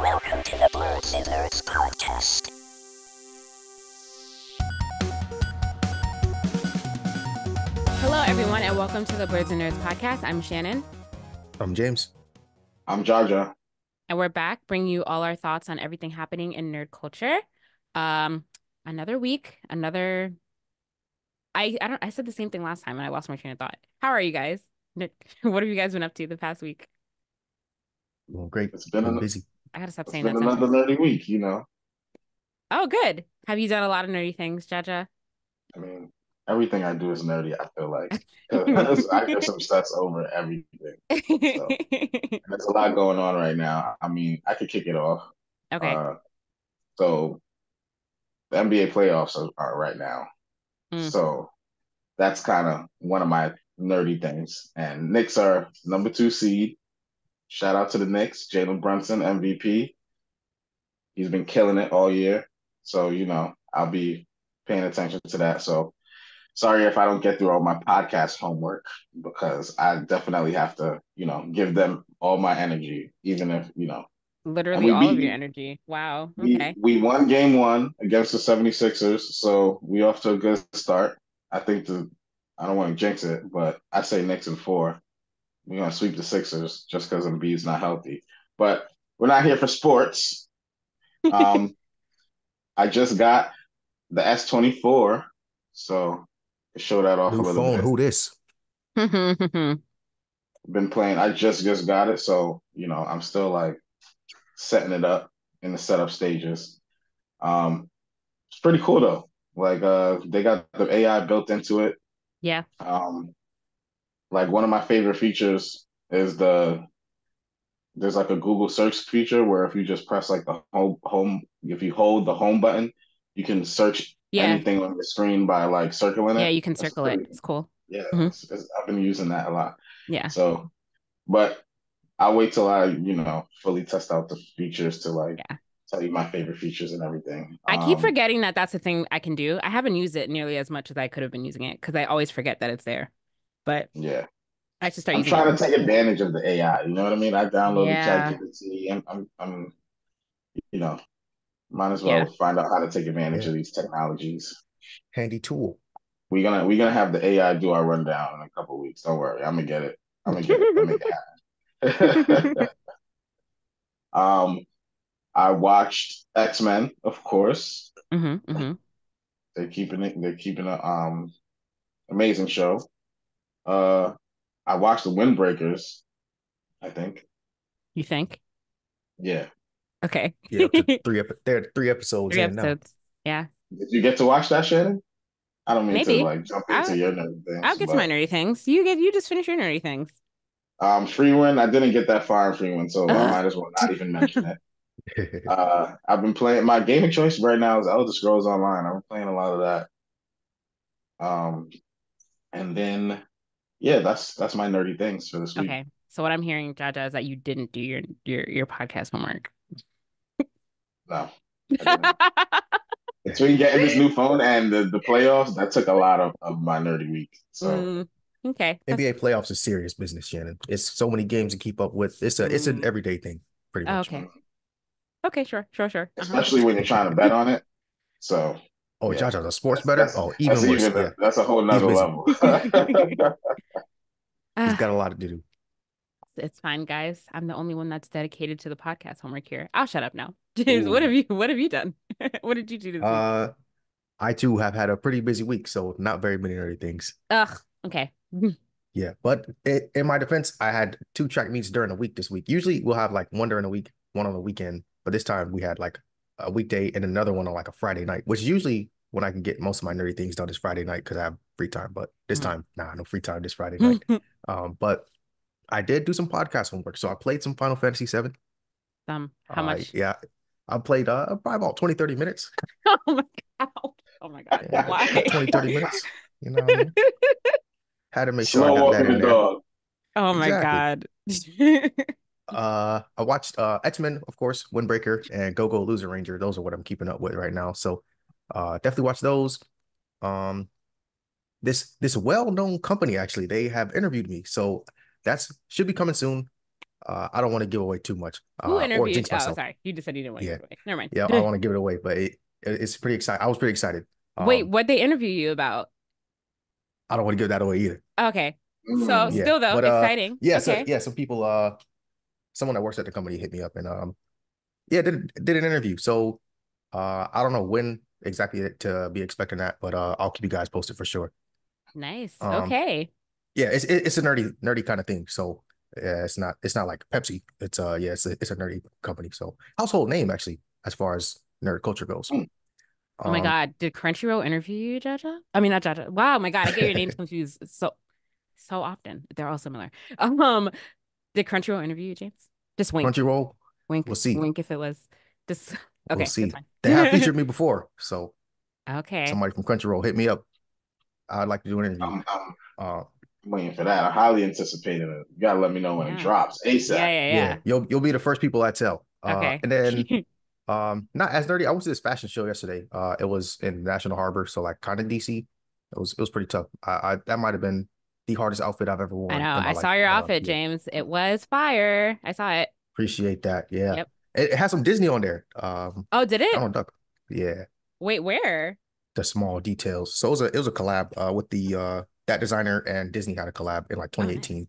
Welcome to the Blerdsnerds podcast. Hello, everyone, and welcome to the Blerdsnerds podcast. I'm Shannon. I'm James. I'm Jaja. And we're back bringing you all our thoughts on everything happening in nerd culture. Another week, another... I said the same thing last time and I lost my train of thought. How are you guys? What have you guys been up to the past week? Well, great. It's been busy. I gotta stop It's saying been that another sentence. nerdy week, you know. Oh, good. Have you done a lot of nerdy things, Jaja? I mean, everything I do is nerdy, I feel like. 'Cause I just obsess over everything. So there's a lot going on right now. I mean, I could kick it off. Okay. So the NBA playoffs are right now. Mm. So that's kind of one of my nerdy things. And Knicks are number 2 seed. Shout out to the Knicks. Jalen Brunson, MVP. He's been killing it all year. So, I'll be paying attention to that. So sorry if I don't get through all my podcast homework because I definitely have to, give them all my energy, even if, and Literally we all of your beat energy. Wow. we Okay. we won game 1 against the 76ers, so we off to a good start. I think I don't want to jinx it, but I say Knicks in 4. We're gonna sweep the Sixers just because Embiid's not healthy. But we're not here for sports. Um, I just got the S24, so show that off a New little phone. bit. Who this? Been playing. I just got it, so I'm still like setting it up in the setup stages. It's pretty cool though. Like they got the AI built into it. Yeah. Like one of my favorite features is there's like a Google search feature where if you just press like the home if you hold the home button, you can search Yeah. anything on the screen by like circling Yeah, it. you can That's circle it. pretty, It's cool. yeah, Hmm. I've been using that a lot. Yeah. So, but I'll wait till I, fully test out the features to like Yeah. tell you my favorite features and everything. I keep forgetting that that's a thing I can do. I haven't used it nearly as much as I could have been using it because I always forget that it's there. But Yeah, I should start I'm using it trying more. to take advantage of the AI. You know what I mean? I downloaded Yeah. ChatGPT, and I'm, you know, might as Yeah. well find out how to take advantage Yeah. of these technologies. Handy tool. We're gonna have the AI do our rundown in a couple of weeks. Don't worry, I'm gonna get it. I'm gonna get it. I'll make it happen. I watched X-Men, of course. Mm-hmm. They're keeping a amazing show. Uh, I watched the Windbreakers, I think. You think? Yeah. Okay. Yeah, up to they're 3 episodes 3 in now. episodes. Yeah. Did you get to watch that, Shannon? I don't mean to Maybe. like jump into I'll your nerd I'll things, get to my but nerdy things. You just finish your nerdy things. Freewind, I didn't get that far in Freewind, so I Ugh. might as well not even mention it. I've been playing my gaming choice right now is Elder Scrolls Online. I've been playing a lot of that. And then yeah, that's my nerdy things for this week. Okay. So what I'm hearing, Jaja, is that you didn't do your podcast homework. No, I didn't. Between getting this new phone and the playoffs, that took a lot of my nerdy week. So Okay. NBA playoffs is serious business, Shannon. It's so many games to keep up with. It's an everyday thing, pretty Oh, much. okay. Okay, sure. especially when you're trying to bet on it. So Oh, yeah, Jaja's a sports that's better. that's Oh, that's even worse. even Yeah, that's a whole he's nother busy. level. He's got Ah, a lot to do. it's fine, guys. I'm the only one that's dedicated to the podcast homework here. I'll shut up now. James, Ooh. what have you done? What did you do this week? I too have had a pretty busy week, so not very many nerdy things. Ugh. Okay. Yeah, but in my defense, I had 2 track meets during the week this week. Usually we'll have like one during the week, one on the weekend, but this time we had like a weekday and another one on like a Friday night, which is usually when I can get most of my nerdy things done is Friday night because I have free time. But this time, no free time this Friday night. But I did do some podcast homework, so I played some Final Fantasy 7. How much? Yeah, I played probably about 20, 30 minutes. Oh my God. Oh my God. Yeah, Why? 20, 30 minutes. You know what I mean? Had to make sure I Slow got that walking in the there. dog. Oh my Exactly. God. I watched X-Men, of course, Windbreaker and Go Loser Ranger. Those are what I'm keeping up with right now. So definitely watch those. Um this well-known company actually, they have interviewed me. So that's should be coming soon. I don't want to give away too much, Who or interviewed? jinx Oh, myself. sorry. You just said you didn't want to Yeah, give it away. Never yeah, I mind. want to give it away, but it's pretty exciting. I was pretty excited. Wait, what they interview you about? I don't want to give that away either. Okay. So Mm. Yeah, still though, but exciting. yeah, so Okay. yeah, some people, someone that works at the company hit me up and yeah, did an interview. So I don't know when exactly to be expecting that, but I'll keep you guys posted for sure. Nice. Um, Okay. yeah, it's a nerdy kind of thing. So yeah, it's not like Pepsi. It's yeah, it's a nerdy company. So household name actually, as far as nerd culture goes. Mm. Oh my Um, God. Did Crunchyroll interview you, Jaja? I mean, not Jaja. Wow, my God. I get your names confused so often. They're all similar. Um, did Crunchyroll interview you, James? Just wink. Crunchyroll, Wink. we'll see. Wink if it was. Just We'll okay, that's see. They have fine. featured me before, so Okay. somebody from Crunchyroll hit me up. I'd like to do an interview. I'm Uh, waiting for that. I'm highly anticipating it. You gotta let me know when it Yeah. drops Yeah, ASAP. yeah, yeah, you'll be the first people I tell. yeah. Okay. And then not as nerdy. I went to this fashion show yesterday. It was in National Harbor, so like kind of DC. It was pretty tough. I that might have been the hardest outfit I've ever I worn know. in my I life. saw your outfit, Yeah, James. It was fire. I saw it. appreciate that. Yeah, Yep. it has some Disney on there. Oh, did it? Donald Duck. Yeah, Wait, where? the small details. So it was a collab with the that designer and Disney had a collab in like Oh, nice. 2018.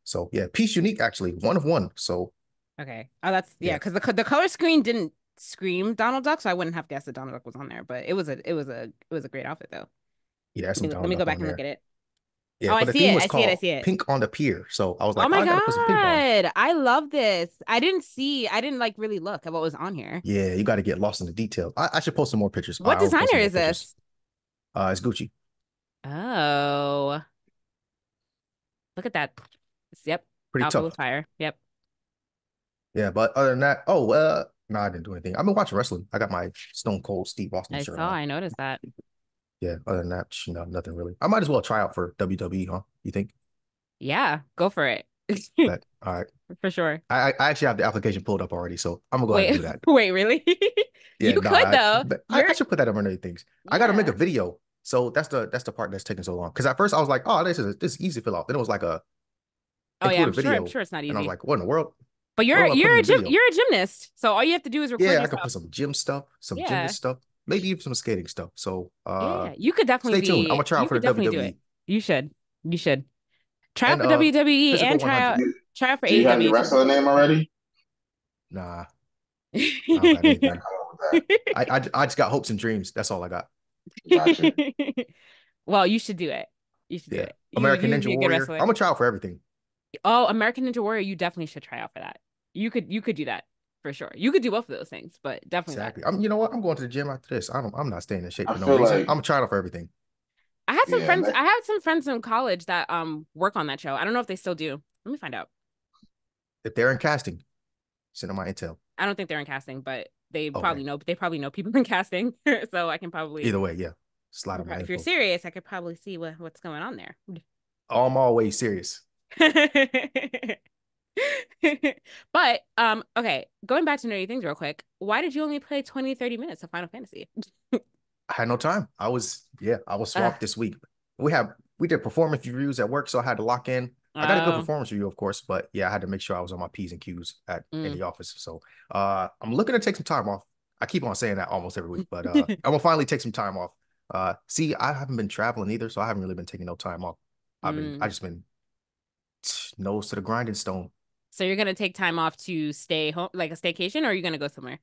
So yeah, piece unique actually, one of one. So Okay. Oh, that's yeah, yeah, because the color screen didn't scream Donald Duck, so I wouldn't have guessed that Donald Duck was on there. But it was a great outfit though. yeah, that's some Let Donald me go Duck back on and look there. at it. Yeah, Oh, I but the see theme it. was I see it. I called see it. Pink on the Pier. So I was Oh like, my oh, I gotta put some pink on. God. I love this. I didn't like really look at what was on here. Yeah, you got to get lost in the detail. I should post some more pictures. What I will post designer some more is pictures. this? It's Gucci. Oh, look at that. Yep. Pretty Outfit was tough. fire. Yep. Yeah, but other than that, no, I didn't do anything. I've been watching wrestling. I got my Stone Cold Steve Austin shirt on. I noticed that. Yeah, other than that, nothing really. I might as well try out for WWE, huh? You think? Yeah, go for it. But all right. For sure. I actually have the application pulled up already, so I'm gonna go ahead and Wait, do that. wait, really? Yeah, You no, could though. but I You're should put that over other things. I got to make a yeah. video, so that's the part that's taking so long. Because at first I was like, oh, this is easy to fill out. Then it was like a Oh yeah, include a I'm video, sure it's not and I was easy. like, what in the world? But What do I put in the video? you're a gymnast. So all you have to do is record Yeah, I could yourself. put some gym stuff, some Yeah. gymnast stuff, maybe even some skating stuff. So Yeah. You could definitely stay tuned. I'm be gonna try out you for could the definitely do it. WWE You should. You should. Try out and for WWE physical and 100. try out for Do you have your AEW too. wrestler name already? Nah, I don't got Yeah, anything. come on with I just got hopes and dreams. That's all I got. that. Gotcha. Well, you should do it. You should do Yeah, it. American You'd Ninja be a good Warrior. wrestler. I'm gonna try out for everything. Oh, American Ninja Warrior, you definitely should try out for that. You could do that for sure. You could do both of those things, but definitely that. Exactly. You know what? I'm going to the gym after this. I'm not staying in shape I for no feel reason. like, I'm trying out for everything. yeah, I had some friends in college that work on that show. I don't know if they still do. Let me find out. If they're in casting, send them my intel. I don't think they're in casting, but Okay. they probably know people in casting. So I can probably Either way, yeah. Slide them my if you're info. serious, I could probably see what's going on there. Oh, I'm always serious. But okay, going back to nerdy things real quick. Why did you only play 20, 30 minutes of Final Fantasy? I had no time. I was Ugh. swamped this week. We did performance reviews at work, so I had to lock in. I got a good Oh, performance review, of course, but yeah, I had to make sure I was on my P's and Q's in mm. the office. So I'm looking to take some time off. I keep on saying that almost every week, but I'm gonna finally take some time off. See, I haven't been traveling either, so I haven't really been taking no time off. I just been nose to the grinding stone. So you're gonna take time off to stay home, like a staycation, or are you gonna go somewhere?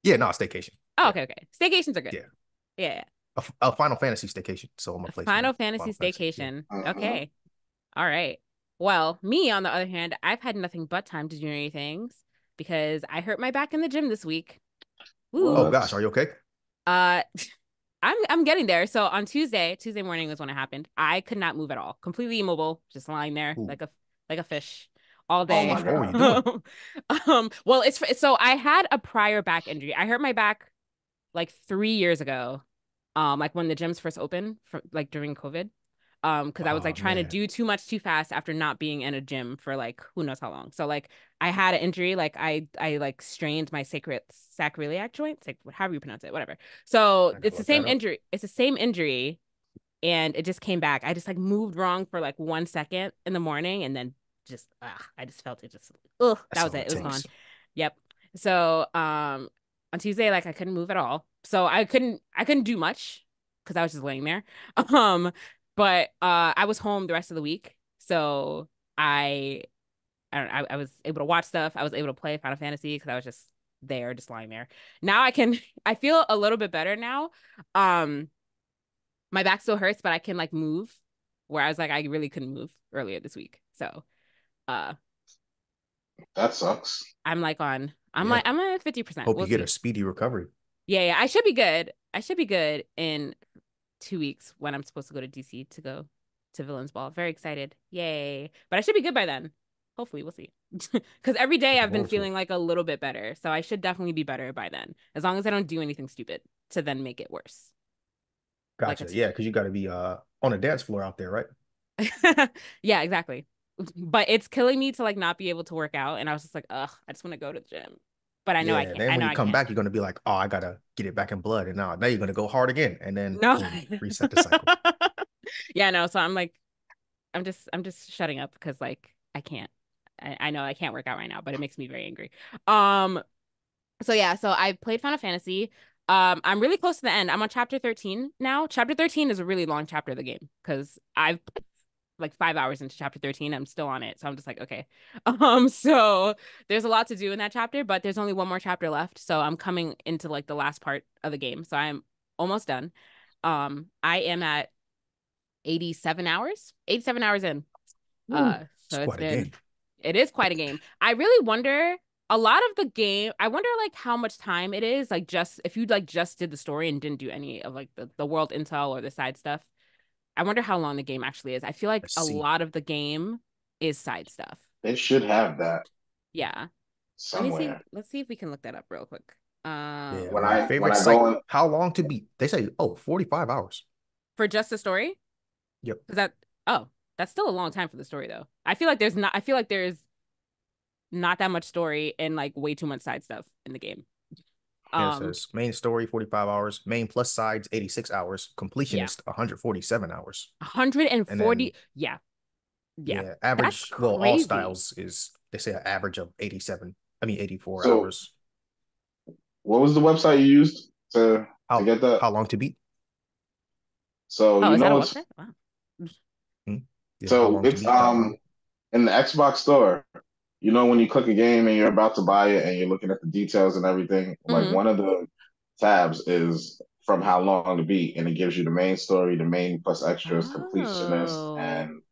Yeah, no, staycation. Oh, Yeah, okay. Staycations are good. yeah. Yeah. A Final Fantasy staycation. So I'm gonna play Final some Fantasy Final Fantasy. Yeah. staycation. mhm. Okay. All right. Well, me on the other hand, I've had nothing but time to do any things because I hurt my back in the gym this week. Oh Woo. gosh, are you okay? Uh I'm getting there. So on Tuesday morning was when it happened. I could not move at all. Completely immobile, just lying there Ooh. like a fish all Oh day. my What were you God. doing? Well, so I had a prior back injury. I hurt my back like 3 years ago. Like when the gyms first opened for like during COVID. Because I was like Oh trying to man. do too much too fast after not being in a gym for like who knows how long. So like I had an injury, like I like strained my sacroiliac joint, like however you pronounce it, whatever. So I gotta it's the look same that up. injury. It's the same injury, and it just came back. I just like moved wrong for like 1 second in the morning, and then I just felt it just ugh, that That's was all it. it It was gone. takes. Yep. So on Tuesday, like I couldn't move at all. So I couldn't do much because I was just laying there. Um, but I was home the rest of the week. So I I was able to watch stuff. I was able to play Final Fantasy because I was just there, just lying there. Now I feel a little bit better now. Um, my back still hurts, but I can like move. Where I was like, I really couldn't move earlier this week. So, uh, That sucks. Yeah. I'm at 50%. Hope We'll you get a see. speedy recovery. Yeah, I should be good. I should be good in 2 weeks when I'm supposed to go to DC to go to Villains Ball. Very excited. Yay. But I should be good by then. Hopefully, we'll see. Because every day Looking I've been forward to it. feeling like a little bit better. So I should definitely be better by then. As long as I don't do anything stupid to then make it worse. Like a Gotcha. Yeah, because you got to be on a dance floor out there, right? Yeah, exactly. But it's killing me to like not be able to work out. And I was just like, ugh, I just want to go to the gym. But I know I Yeah. can't. Then I when know you I come can't. back, you're gonna be like, oh, I gotta get it back in blood, and now you're gonna go hard again, and then No. boom, reset the cycle. Yeah, no. So I'm like, I'm just shutting up because like I can't. I know I can't work out right now, but it makes me very angry. Um, so yeah, so I played Final Fantasy. I'm really close to the end. I'm on chapter 13 now. Chapter 13 is a really long chapter of the game because I've like 5 hours into chapter 13. I'm still on it. So I'm just like, okay. So there's a lot to do in that chapter, but there's only one more chapter left. So I'm coming into like the last part of the game. So I'm almost done. I am at 87 hours in. Ooh, it's So quite a game. it is quite a game. I really wonder a lot of the game, I wonder like how much time it is, like just if you like just did the story and didn't do any of like the world intel or the side stuff. I wonder how long the game actually is. I feel like Let's a see. lot of the game is side stuff. They should have that Yeah. Let me see. somewhere. Let's see if we can look that up real quick. Yeah, When my I favorite go site. in, How long to beat? They say, oh, 45 hours. For just the story? Yep. Is that oh, that's still a long time for the story though. I feel like there's not that much story and like way too much side stuff in the game. Yeah, it Um, says main story 45 hours, main plus sides 86 hours, yeah. completionist 147 hours. And then 140. Yeah. Yeah. yeah, That's average, well, all crazy. styles is they say an average of 87. I mean 84 so hours. what was the website you used to How get that? how long to beat? So Oh, you is that a know website? Wow. Hmm? Yeah, how so long to it's beat.com. in the Xbox store. You know when you click a game and you're about to buy it and you're looking at the details and everything, like Hmm. one of the tabs is from how long to beat, and it gives you the main story, the main plus extras, completionist, Oh, and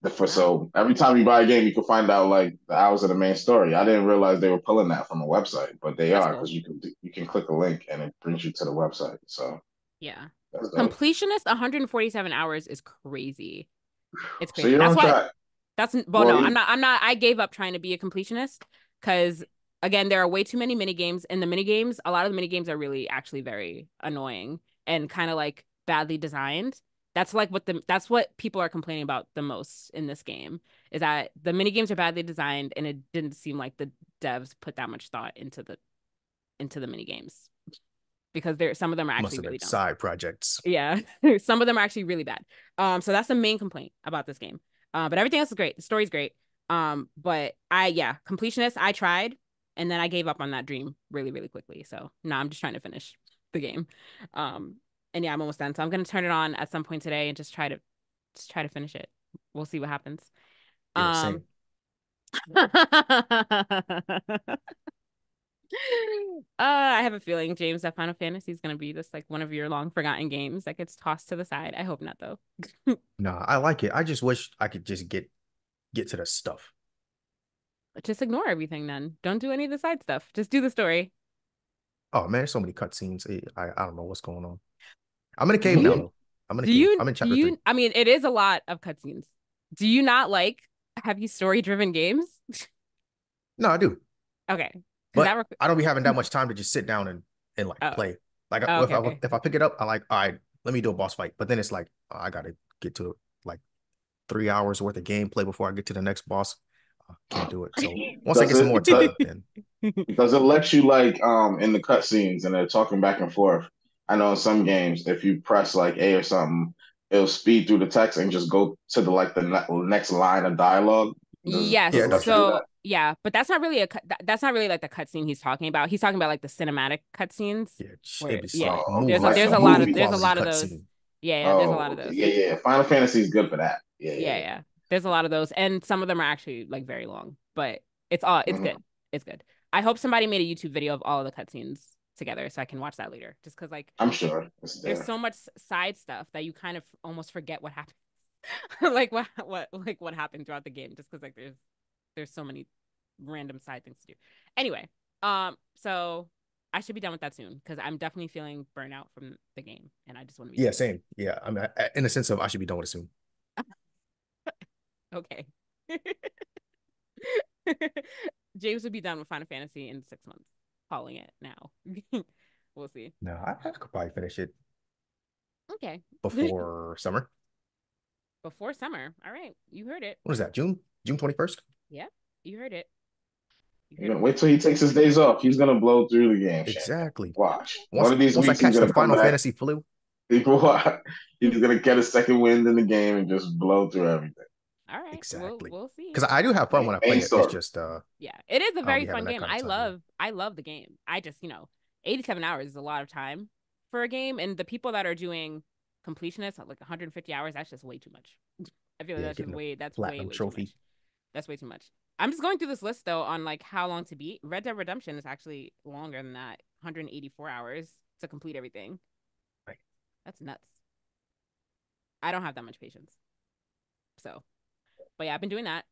the for that so every time you buy a game, you can find out like the hours of the main story. I didn't realize they were pulling that from a website, but they that's are cool. because you can click a link and it brings you to the website. So Yeah. that's dope. Completionist 147 hours is crazy. It's So crazy. you're That's on why track. well Well, no, you, I'm not I gave up trying to be a completionist because again, there are way too many mini games and the mini games, a lot of the mini games are really actually very annoying and kind of like badly designed. That's what people are complaining about the most in this game is that the mini games are badly designed and it didn't seem like the devs put that much thought into the mini games because some of them are Must actually have been really dumb. side projects. Yeah. Some of them are actually really bad. So that's the main complaint about this game. But everything else is great. The story's great. But completionist, I tried and then I gave up on that dream really, really quickly. So now I'm just trying to finish the game. Um, and yeah, I'm almost done. So I'm gonna turn it on at some point today and just try to finish it. We'll see what happens. Yeah, Um same. I have a feeling, James, that Final Fantasy is going to be just like one of your long forgotten games that gets tossed to the side. I hope not, though. No, I like it. I just wish I could just get to the stuff. Just ignore everything then. Don't do any of the side stuff. Just do the story. Oh man, there's so many cutscenes. I don't know what's going on. I'm in a Do cave now you, though. I'm in a cave. I'm in do chapter 3. you, I mean, it is a lot of cutscenes. Do you not like heavy story-driven games? No, I do. Okay. Because But I don't be having that much time to just sit down and like oh, play. Like oh, if okay, I okay. if I pick it up, I like, all right, let me do a boss fight. But then it's like, oh, I gotta get to like 3 hours worth of gameplay before I get to the next boss. Can't do it. So once I does get some it more time, then does it let you like in the cutscenes and they're talking back and forth? I know in some games if you press like A or something, it'll speed through the text and just go to the like the next line of dialogue. Yes. Yeah, it does So yeah, but that's not really that's not really like the cutscene he's talking about. He's talking about like the cinematic cutscenes. Yeah, Where it'd be yeah, like Oh, okay, movie, like there's the a lot movie of quality those. cutscene. Yeah, there's a lot Oh, of okay. those. Yeah. Final Fantasy is good for that. Yeah. There's a lot of those, and some of them are actually like very long, but it's Mhm. good. It's good. I hope somebody made a YouTube video of all of the cutscenes together so I can watch that later. Just because like I'm sure it's there's there. so much side stuff that you kind of almost forget what happened. Like what happened throughout the game just because like there's so many random side things to do. Anyway, so I should be done with that soon because I'm definitely feeling burnout from the game and I just want to be Yeah, done. same. Yeah, I mean, in the sense of I should be done with it soon. Okay. James would be done with Final Fantasy in 6 months. Calling it now. We'll see. No, I could probably finish it Okay. before summer. Before summer. All right. You heard it. What is that? June 21st? Yeah. You heard it. You You heard know, it wait from till he takes his days off. He's gonna blow through the game, Shannon. Exactly. Watch. Okay. Once One of these once I weeks he's catch the gonna come Final back. Fantasy flu, He's gonna get a second wind in the game and just blow through everything. All right. exactly. We'll see. Because I do have fun when I play Main it. It's story. just Yeah, it is a I don't very be having fun that game. kind of time. I love the game. I just, 87 hours is a lot of time for a game, and the people that are doing completionists at like 150 hours, that's just way too much. I feel like Yeah, that's just getting a that's platinum way too trophy. much. That's way too much. I'm just going through this list though on like how long to beat. Red Dead Redemption is actually longer than that, 184 hours to complete everything. Right. That's nuts. I don't have that much patience. So, but yeah, I've been doing that.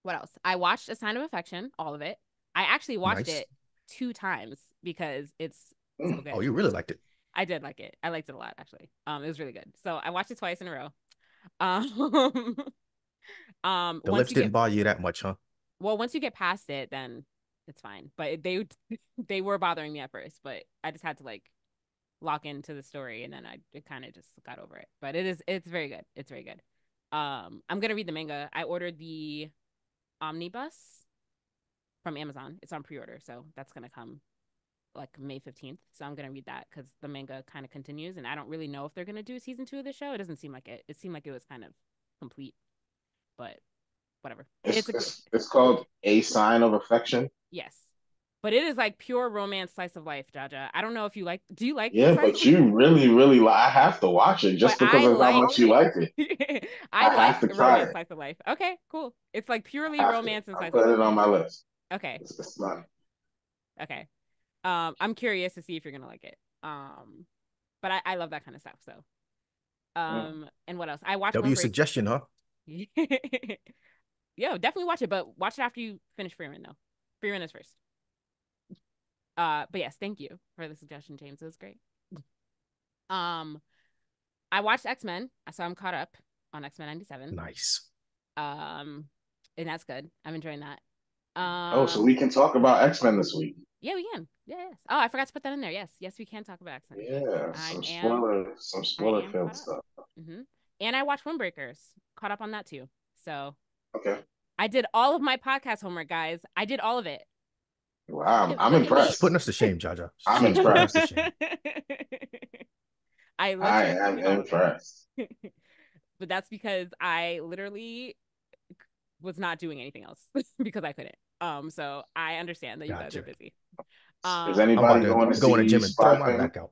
What else? I watched A Sign of Affection, all of it. I actually watched Nice. it 2 times because it's so Mm. good. Oh, you really liked it. I did like it. I liked it a lot, actually. It was really good. So I watched it twice in a row. Um, The once lips you didn't get bother you that much, huh? once you get past it, then it's fine. But they were bothering me at first, but I just had to like lock into the story, and then it kind of just got over it. But it's very good. It's very good. I'm gonna read the manga. I ordered the omnibus from Amazon. It's on pre-order, so that's gonna come like May 15th. So I'm gonna read that because the manga kind of continues, and I don't really know if they're gonna do season 2 of the show. It doesn't seem like it. It seemed like it was kind of complete, but whatever. It's called A Sign of Affection. Yes, but it is like pure romance slice of life, Jaja. I don't know if you like. Do you like Yeah, slice but of life? you really, really I have to watch it But just because of how much you like it. I I have like to try romance it. slice of life. Okay, cool. It's like I purely have to. romance and I slice of put life. it on my list. Okay, It's not. okay. I'm curious to see if you're gonna like it. But I love that kind of stuff. So, Mm. and what else? I watched W Windbreakers. suggestion, huh? Yo, definitely watch it, but watch it after you finish Freeman though. Freeman is first. But yes, thank you for the suggestion, James. It was great. Um, I watched X-Men, so I'm caught up on X-Men 97. Nice. And that's good. I'm enjoying that. Oh, so we can talk about X-Men this week. Yeah, we can. Yes. Oh, I forgot to put that in there. Yes, we can talk about X-Men. Yeah, I some I spoiler am filled caught up. stuff. And I watched Windbreakers. Caught up on that too. So Okay. I did all of my podcast homework, guys. I did all of it. Wow, I'm Look at me. She's impressed. putting us to shame, Jaja. I'm She's putting us impressed. to shame. I I literally am did all of impressed. it. But that's because I literally was not doing anything else because I couldn't. So I understand that you guys are Gotcha. busy. Is I'm about anybody to going to go in the see gym and throw Spy my Family? back out.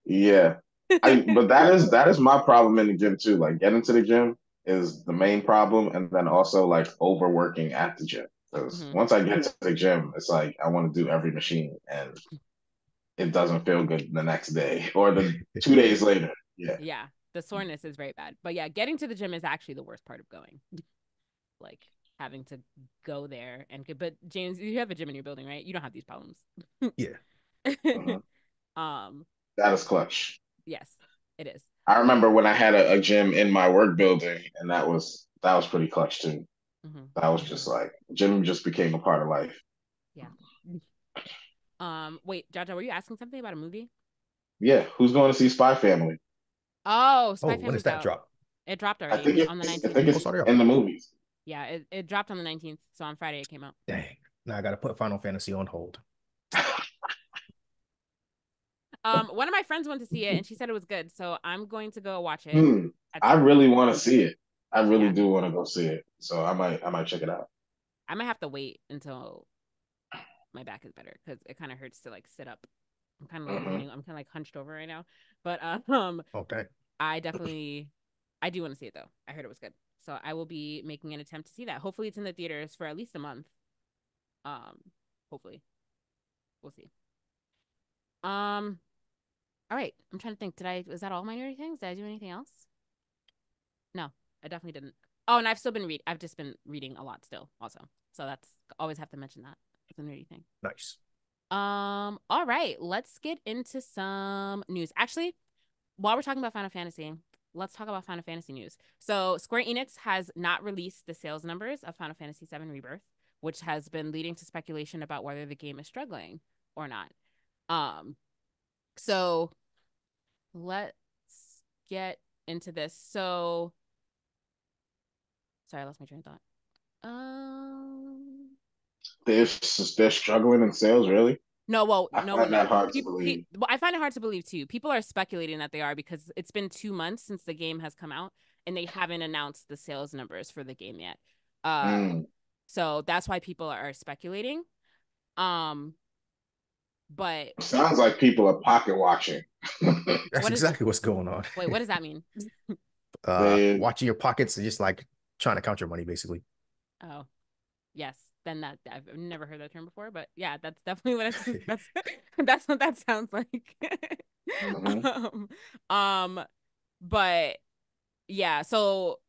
Yeah. But that is my problem in the gym too. Like getting to the gym is the main problem, and then also like overworking at the gym. Because once I get to the gym, it's like I want to do every machine, and it doesn't feel good the next day or the 2 days later. Yeah. Yeah, the soreness is very bad. But yeah, getting to the gym is actually the worst part of going. Like having to go there but James, you have a gym in your building, right? You don't have these problems. Yeah. Mhm. Um, That is clutch. yes, it is. I remember when I had a gym in my work building, and that was pretty clutch too. That was just like gym just became a part of life. Yeah. Wait, Jaja, were you asking something about a movie? Yeah, who's going to see Spy Family? Oh, Spy Oh, when does Family's that out. drop? It dropped I already think on the I 19th. think Oh, it's sorry. in the movies. Yeah, it dropped on the 19th. So on Friday it came out. Dang. Now I gotta put Final Fantasy on hold. One of my friends went to see it and she said it was good, so I'm going to go watch it. I really want to see it. I really Yeah. do want to go see it. So I might check it out. I might have to wait until my back is better because it kind of hurts to like sit up. I'm kind of like Mhm. leaning. I'm kind of like hunched over right now. But Okay. I do want to see it though. I heard it was good, so I will be making an attempt to see that. Hopefully, it's in the theaters for at least a month. Hopefully, we'll see. All right. I'm trying to think. Was that all my nerdy things? Did I do anything else? No, I definitely didn't. Oh, and I've just been reading a lot still, also. So that's always have to mention that. It's a nerdy thing. Nice. All right, let's get into some news. Actually, while we're talking about Final Fantasy, let's talk about Final Fantasy news. So Square Enix has not released the sales numbers of Final Fantasy VII Rebirth, which has been leading to speculation about whether the game is struggling or not. So let's get into this. So sorry, I lost my train of thought. They're struggling in sales, really? No, well, I no find one that knows. hard to believe. Well, I find it hard to believe too. People are speculating that they are because it's been 2 months since the game has come out and they haven't announced the sales numbers for the game yet. So that's why people are speculating. But Sounds like people are pocket watching. That's exactly what's going on. Wait, what does that mean? Watching your pockets and just like trying to count your money, basically. Oh, yes. Then that I've never heard that term before, but yeah, that's definitely what that's what that sounds like. But yeah, so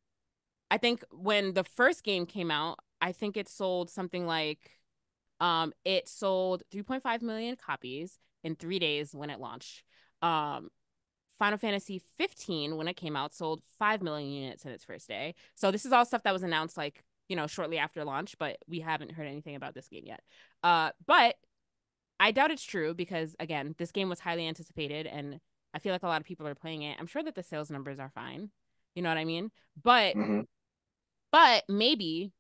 I think when the first game came out, I think it sold something like it sold 3.5 million copies in 3 days when it launched. Final Fantasy 15 when it came out sold 5 million units in its first day. So this is all stuff that was announced like, shortly after launch, but we haven't heard anything about this game yet. But I doubt it's true because again, this game was highly anticipated and I feel like a lot of people are playing it. I'm sure that the sales numbers are fine. You know what I mean? But maybe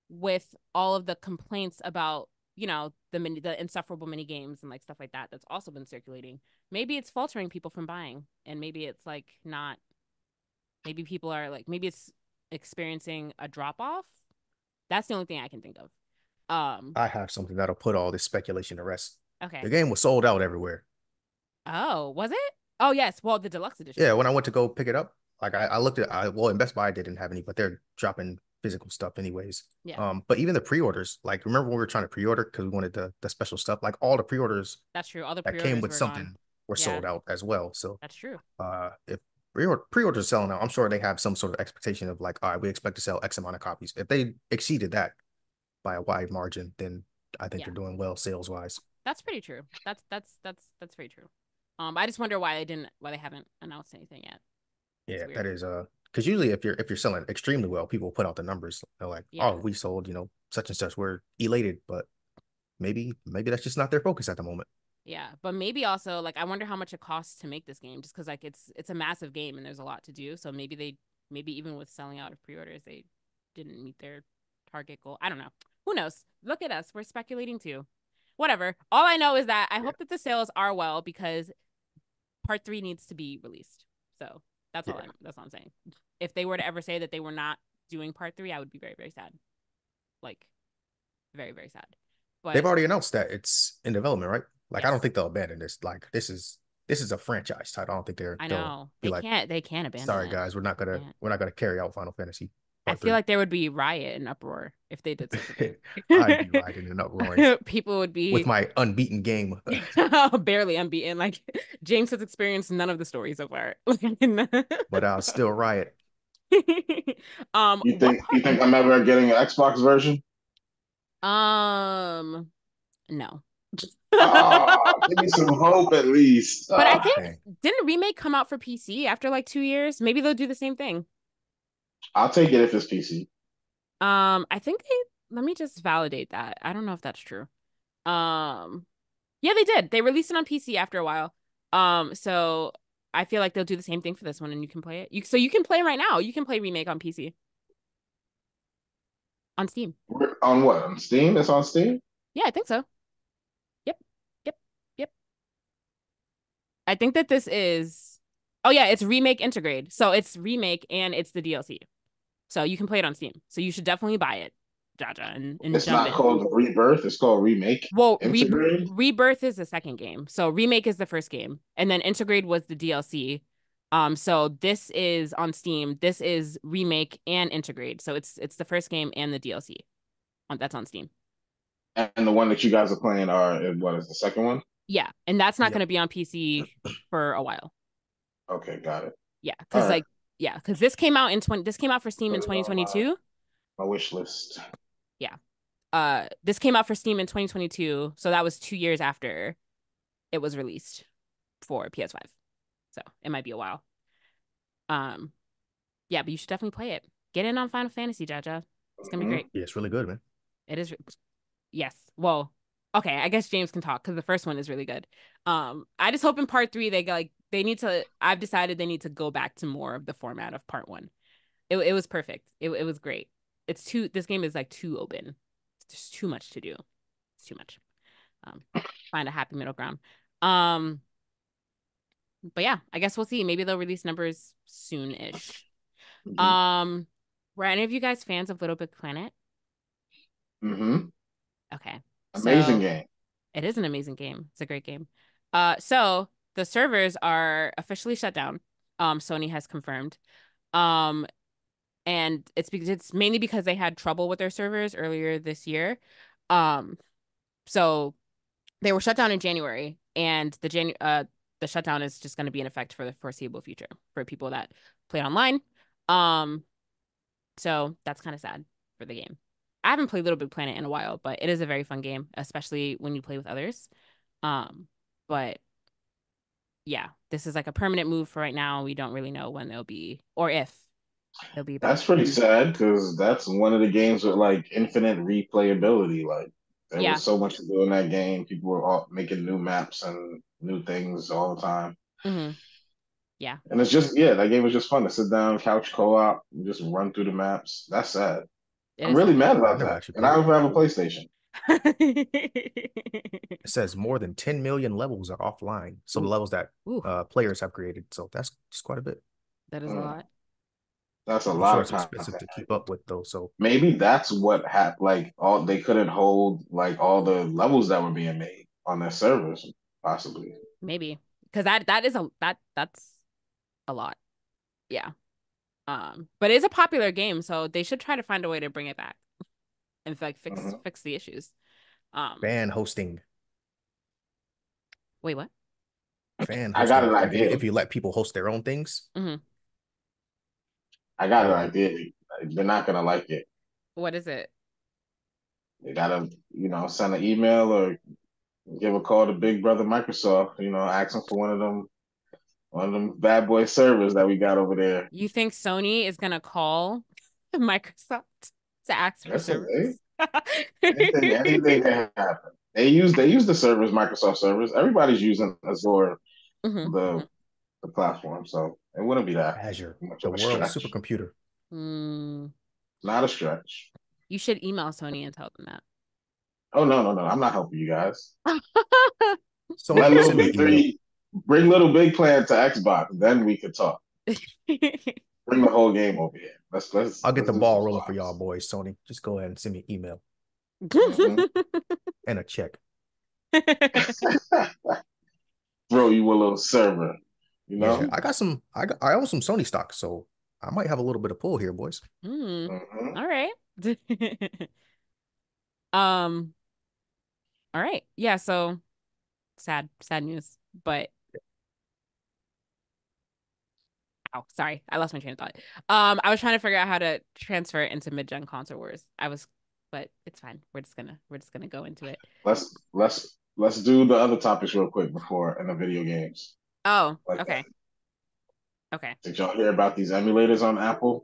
with all of the complaints about, the insufferable mini games and like stuff like that that's also been circulating, maybe it's faltering people from buying and maybe it's like not, maybe people are like, maybe it's experiencing a drop off. That's the only thing I can think of. I have something that'll put all this speculation to rest. Okay. The game was sold out everywhere. Oh, was it? Oh, yes. Well, the deluxe edition. Yeah, when I went to go pick it up, like I looked at, well, in Best Buy, they didn't have any, but they're dropping physical stuff anyways. Yeah. But even the pre-orders, like remember when we were trying to pre-order because we wanted the special stuff, like all the pre-orders That's true. All the that pre-orders came with were something gone. were sold out as well. So that's true. If pre-orders selling out, I'm sure they have some sort of expectation of like, all right, we expect to sell X amount of copies. If they exceeded that by a wide margin, then I think they're doing well sales wise. That's pretty true. That's very true. I just wonder why they haven't announced anything yet. Yeah, that is because usually if you're selling extremely well, people put out the numbers. They're like, oh, we sold, such and such. We're elated, but maybe that's just not their focus at the moment. Yeah, but maybe also like I wonder how much it costs to make this game, just because like it's a massive game and there's a lot to do. So maybe even with selling out of pre-orders, they didn't meet their target goal. I don't know. Who knows? Look at us. We're speculating too. Whatever. All I know is that I hope that the sales are well because part 3 needs to be released. So that's all I'm saying. If they were to ever say that they were not doing part 3, I would be very, very sad. Like very, very sad. But they've already announced that it's in development, right? Like I don't think they'll abandon this. Like this is a franchise title. I don't think I know they can't abandon. Sorry guys, we're not gonna carry out Final Fantasy. I feel like there would be riot and uproar if they did such a thing. I'd be rioting and uproaring. People would be with my unbeaten game. Barely unbeaten. Like James has experienced none of the stories so far. But I'll still riot. You think I'm ever getting an Xbox version? No. Give me some hope at least. But I think didn't a remake come out for PC after like 2 years? Maybe they'll do the same thing. I'll take it if it's PC. I think let me just validate that. I don't know if that's true. Yeah, they did. They released it on PC after a while. So I feel like they'll do the same thing for this one and you can play it. So you can play right now. You can play Remake on PC. On Steam. On what? On Steam? It's on Steam? Yeah, I think so. Yep. I think that this is Oh yeah, it's remake integrate. So it's remake and it's the DLC. So you can play it on Steam. So you should definitely buy it, Jaja, and It's jump not in. called Rebirth. It's called Remake. Well, Integrate. Rebirth is the second game. So remake is the first game, and then integrate was the DLC. So this is on Steam. This is remake and integrate. So it's the first game and the DLC. That's on Steam. And the one that you guys are playing what is the second one? Yeah, and that's not Yep. going to be on PC for a while. Okay, got it. Yeah, All because right. because this came out this came out for Steam in Put it on 2022. my wish list. Yeah. This came out for Steam in 2022, so that was 2 years after it was released for PS5. So it might be a while. Yeah, but you should definitely play it. Get in on Final Fantasy, Jaja. It's gonna be great. Yeah, it's really good, man. It is. Yes. Well, okay. I guess James can talk because the first one is really good. I just hope in part 3 they need to. I've decided they need to go back to more of the format of part 1. It was perfect. It was great. This game is like too open. It's just too much to do. It's too much. Find a happy middle ground. But yeah, I guess we'll see. Maybe they'll release numbers soon-ish. Were any of you guys fans of Little Big Planet? Mm-hmm. Okay. Amazing So game. it is an amazing game. It's a great game. So the servers are officially shut down. Sony has confirmed. And it's mainly because they had trouble with their servers earlier this year. So they were shut down in January, and the shutdown is just going to be in effect for the foreseeable future for people that play online. So that's kind of sad for the game. I haven't played Little Big Planet in a while, but it is a very fun game, especially when you play with others. But yeah, this is like a permanent move for right now. We don't really know when they'll be or if they'll be back. That's pretty sad because that's one of the games with like infinite replayability. Like there Yeah. was so much to do in that game. People were all making new maps and new things all the time. Mm-hmm. Yeah. And it's just that game was just fun to sit down, couch co-op, and just run through the maps. That's sad. It I'm is really sad. mad I about never that. actually And I played it. don't have a PlayStation. It says more than 10 million levels are offline. So the Ooh. levels that Ooh, players have created. So that's just quite a bit. that is a lot. That's a I'm lot sure of it's expensive content. to keep up with though. So Maybe that's what happened. Like all they couldn't hold like all the levels that were being made on their servers, possibly. Maybe because that's a lot. Yeah. But it's a popular game, so they should try to find a way to bring it back and like fix the issues. fan hosting. Wait, what? Fan I got hosting. an Like idea. if you let people host their own things. Mm-hmm. I got an What? idea. They're not gonna like it. What is it? They gotta, send an email or give a call to Big Brother Microsoft. Ask them for one of them bad boy servers that we got over there. You think Sony is gonna call Microsoft to ask for Listen, servers? anything can happen. They use the servers, Microsoft servers. Everybody's using Azure, Mm-hmm. the platform, so it wouldn't be that Azure, much the of a world's stretch. supercomputer. Mm. Not a stretch. You should email Sony and tell them Oh no! I'm not helping you guys. that. Let Sony, Little send me an Big email. Three bring Little Big Planet to Xbox, then we could talk. Bring the whole game over here. I'll get Let's the do ball some rolling for y'all swaps. boys, Sony. Just go ahead and send me an email Mhm. and a check. Throw you a little server, you Yeah, know. I own some Sony stock, so I might have a little bit of pull here, boys. Mhm. All right. Um, all right. Yeah, so sad news. But sorry, I lost my train of thought. I was trying to figure out how to transfer it into mid-gen console wars. But it's fine. We're just gonna go into it. Let's do the other topics real quick before in the video games. Oh, Like okay. Okay. did y'all hear about these emulators on Apple?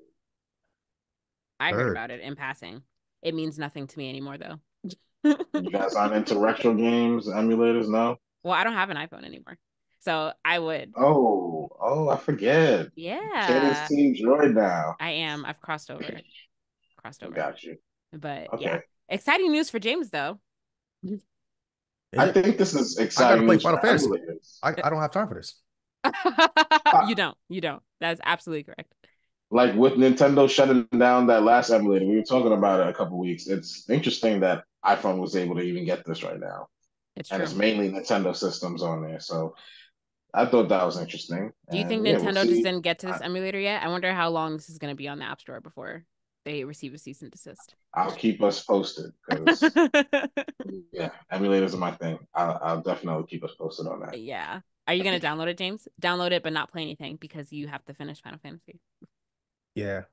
I heard Heard. about it in passing. It means nothing to me anymore though. You guys aren't into retro games, emulators, no? Well, I don't have an iPhone anymore. So I would. Oh, I forget. Shannon's Yeah, Team Droid now. I am. I've crossed over. Crossed over. Got you. But yeah. Okay. Exciting news for James though. Is I it? think this is I gotta exciting play news Final for Fantasy. emulators. I don't have time for this. You don't. You don't. That's absolutely correct. Like with Nintendo shutting down that last emulator, we were talking about it a couple weeks. It's interesting that iPhone was able to even get this right now, It's and it's true. mainly Nintendo systems on there. So I thought that was interesting, Do you think and yeah, we'll Nintendo just see. didn't get to this emulator yet? I wonder how long this is going to be on the App Store before they receive a cease and desist. I'll keep us posted because yeah, emulators are my thing. I'll definitely keep us posted on that. Yeah. Are you going to download it, James? Download it, but not play anything because you have to finish Final Fantasy. Yeah.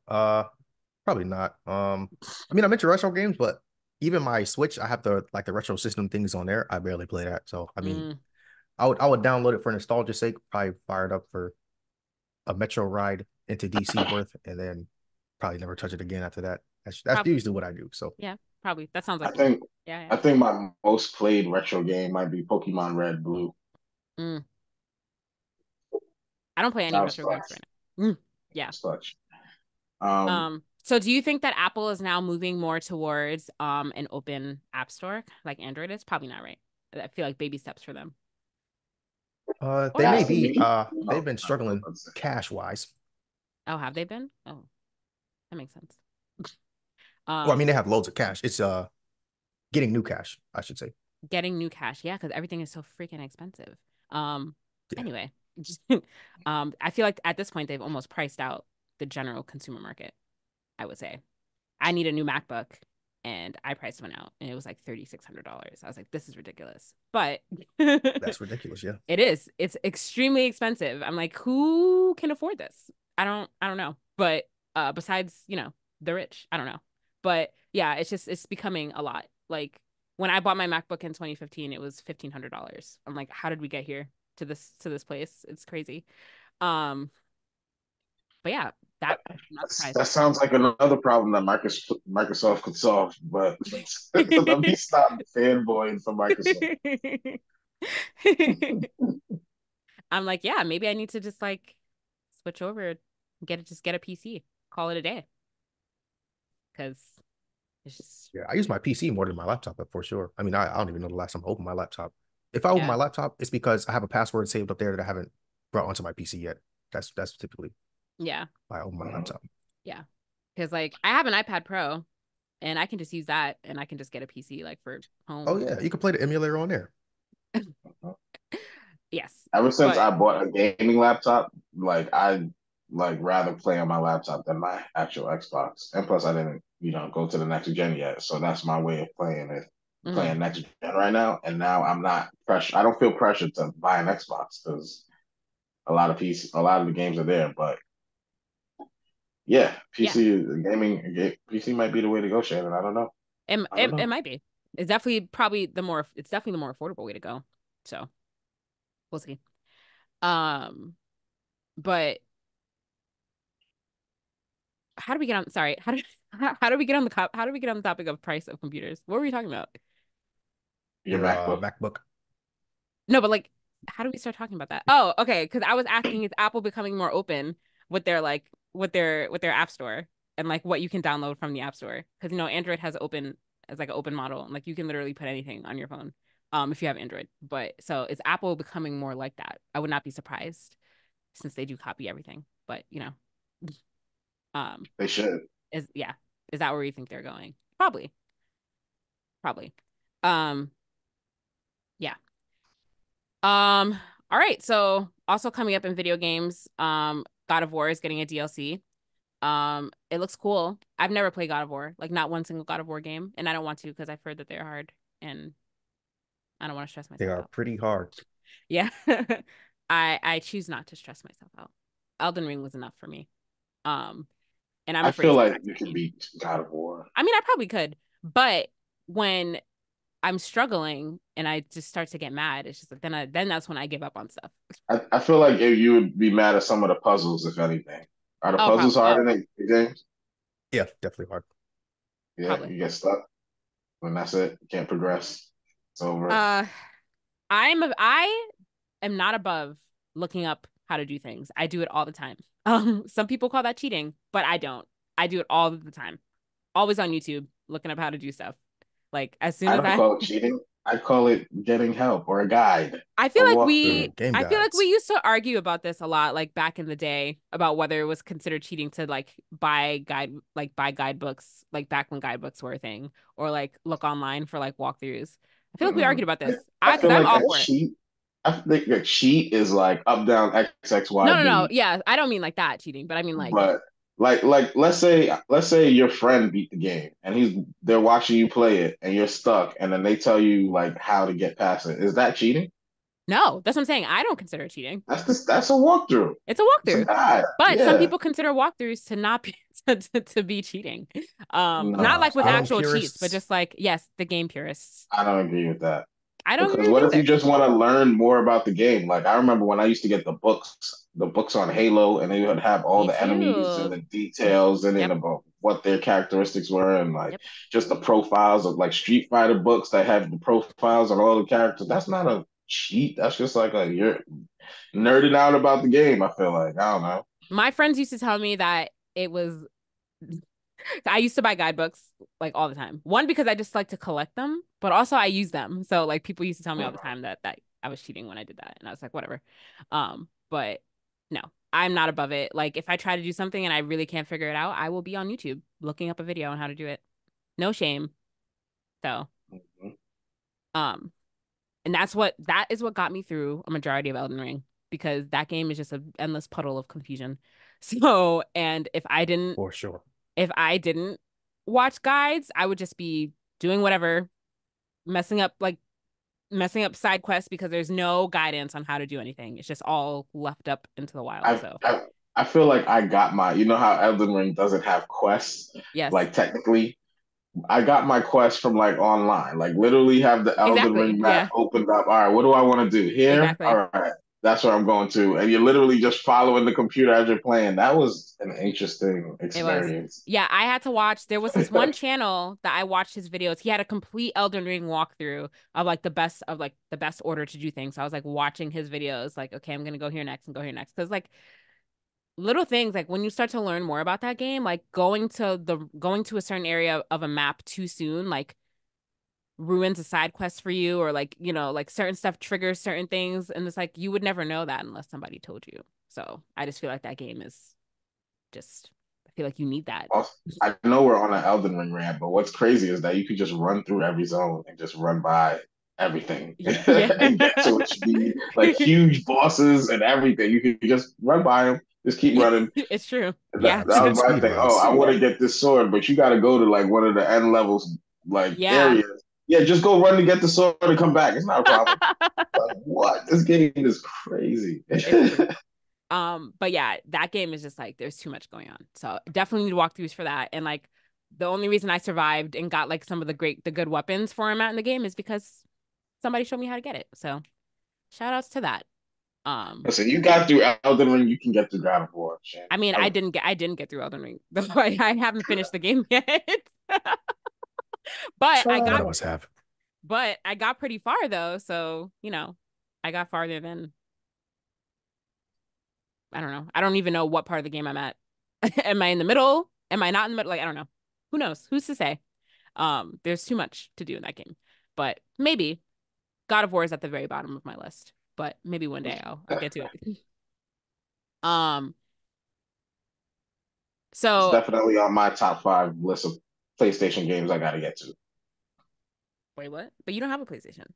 Probably not. I mean, I'm into retro games, but even my Switch, I have the retro system things on there. I barely play that. So I mean, Mm, I would download it for nostalgia's sake, probably fire it up for a metro ride into DC worth, and then probably never touch it again after that. That's probably. usually what I do. So Yeah, probably. That sounds I like you. think Yeah, I think my most played retro game might be Pokemon Red Blue. yeah. I don't play any That was retro games clutch. right now. That Yeah. was clutch. Um, So do you think that Apple is now moving more towards an open app store like Android is? Probably not, right? I feel like baby steps for them. they Or may has to be. be. They've No, been I was struggling about to say. cash wise. oh, have they been? Oh, that makes sense. Well, I mean, Um, they have loads of cash. It's getting new cash, I should say. Getting new cash, yeah, because everything is so freaking expensive. Um, Yeah. anyway, I feel like at this point they've almost priced out the general consumer market, I would say. I need a new MacBook and I priced one out and it was like $3,600. I was like, this is ridiculous. But That's ridiculous. Yeah. it is. It's extremely expensive. I'm like, who can afford this? I don't know. But besides, the rich, I don't know. But yeah, it's becoming a lot. Like when I bought my MacBook in 2015, it was $1,500. I'm like, how did we get here to this place? It's crazy. Um, but yeah, that I'm not surprised. That sounds like another problem that Microsoft could solve, but let me stop fanboying for Microsoft. I'm like, yeah, maybe I need to just like switch over, just get a PC, call it a day, because it's just Yeah. I use my PC more than my laptop for sure. I mean, I don't even know the last time I opened my laptop. If I open yeah, my laptop, it's because I have a password saved up there that I haven't brought onto my PC yet. That's typically yeah, why I open my Mhm. laptop. yeah. Because like I have an iPad Pro, and I can just use that, and I can just get a PC like for Oh home. yeah, you can play the emulator on there. Yes, Ever since but I bought a gaming laptop, like I like rather play on my laptop than my actual Xbox. And plus, I didn't, go to the next gen yet, so that's my way of playing it, mhm. playing next gen right now. And now I'm not pressure. I don't feel pressured to buy an Xbox because a lot of the games are there. But yeah, Yeah, PC might be the way to go, Shannon. I don't know. it, I don't it know. it might be. It's definitely the more affordable way to go. So we'll see. Um, but how do we get on? Sorry, how do we get on how do we get on the topic of price of computers? What were we talking about? Your Your MacBook. MacBook. No, but like, how do we start talking about that? Oh, okay. Because I was asking, is Apple becoming more open with their with their app store and like what you can download from the app store? Because Android has like an open model, and like you can literally put anything on your phone, if you have Android. But so is Apple becoming more like that? I would not be surprised since they do copy everything. But um, They should. yeah, is that where you think they're going? Probably, probably. Um, yeah. All right. So also coming up in video games, God of War is getting a DLC. It looks cool. I've never played God of War, like not one single God of War game, and I don't want to because I've heard that they're hard and I don't want to stress They myself are out. pretty hard. Yeah. I choose not to stress myself out. Elden Ring was enough for me. Um, and I'm I afraid feel to go like back to you that can game. beat God of War. I mean, I probably could, but when I'm struggling and I just start to get mad, it's just like then that's when I give up on stuff. I feel like you would be mad at some of the puzzles, if anything. Are the Oh, puzzles probably. hard Oh, in it, James? Yeah, definitely hard. Yeah, probably. you get stuck when that's it. You can't progress. It's over. Uh, I am not above looking up how to do things. I do it all the time. Some people call that cheating, but I don't. I do it all the time. Always on YouTube, looking up how to do stuff. Like as soon I as don't I call it cheating. I call it getting help or a guide, I a feel like walkthrough. Game I feel like we guides. used to argue about this a lot, like back in the day, about whether it was considered cheating to like buy guidebooks, like back when guidebooks were a thing, or like look online for like walkthroughs. I feel like we Mm-mm. argued about I, this. I Because feel I'm like all a for it. cheat. I think a cheat is like up, down, X, X, Y, No, no, no. B. Yeah, I don't mean like that cheating, but I mean like But like let's say your friend beat the game and they're watching you play it and you're stuck and then they tell you like how to get past it. Is that cheating? no, that's what I'm saying. I don't consider it cheating. That's a walkthrough. It's a It's a walkthrough. guide. But some Yeah. people consider walkthroughs to not be to be cheating. Not No, like with I don't actual cheats, but Purists. just like, yes, the game purists. I don't agree with that. I don't Because agree with what it if you either. just want to learn more about the game? Like I remember when I used to get the books on Halo, and they would have all Me the enemies and too. the details in it Yep. about what their characteristics were, and like Yep. just the profiles of like Street Fighter books that have the profiles on all the characters. That's not a cheat. That's just like a you're nerding out about the game. I feel like I don't know. My friends used to tell me that it was I used to buy guidebooks like all the time. One, because I just like to collect them, but also I use them. So like people used to tell me all the time that I was cheating when I did that. And I was like, whatever. But no, I'm not above it. Like if I try to do something and I really can't figure it out, I will be on YouTube looking up a video on how to do it. No shame. So, Mhm. um, and that is what got me through a majority of Elden Ring because that game is just an endless puddle of confusion. So, and For sure. if I didn't watch guides, I would just be doing whatever, messing up messing up side quests because there's no guidance on how to do anything. It's just all left up into the wild. I, So, I I feel like I got my. You know how Elden Ring doesn't have quests, yes. like technically. I got my quest from like online, like literally have the Elden Exactly. Ring map Yeah. opened up. All right, what do I want to do here? Exactly. All right, that's where I'm going to. And you're literally just following the computer as you're playing. That was an interesting It was. experience. Yeah, I had to watch. There was this one channel that I watched his videos. He had a complete Elden Ring walkthrough of like the best order to do things. So I was like watching his videos, like, okay, I'm gonna go here next and go here next. Because like little things, like when you start to learn more about that game, like going to a certain area of a map too soon, like ruins a side quest for you, or like, like certain stuff triggers certain things. And it's like you would never know that unless somebody told you. So I just feel like that game is just I feel like you need that. Also, I know we're on an Elden Ring rant, but what's crazy is that you could just run through every zone and just run by everything Yeah. and get to what you need, like huge bosses and everything. You could just run by them, just keep running. It's true. That, Yeah. that Speed was my thing. Oh, runs. I want to get this sword, but you got to go to like one of the end levels, like Yeah. areas. Yeah, just go run to get the sword and come back. It's not a problem. Like, what? This game is crazy. It's true. But yeah, that game is just like there's too much going on. So definitely need walkthroughs for that. And like the only reason I survived and got like some of the good weapons for him out in the game is because somebody showed me how to get it. So shout outs to that. Um, Listen, you got through Elden Ring, you can get through God of War, Shannon. I mean, I didn't get through Elden Ring. I haven't finished the game yet. But I None got of us have. pretty far though, so I got farther than I don't know. I don't even know what part of the game I'm at. Am I in the middle? Am I not in the middle? Like I don't know. Who knows? Who's to say? There's too much to do in that game. But maybe God of War is at the very bottom of my list. But maybe one day I'll get to it. Um, It's so definitely on my top five list of PlayStation games I got to get to. wait, what? But you don't have a PlayStation.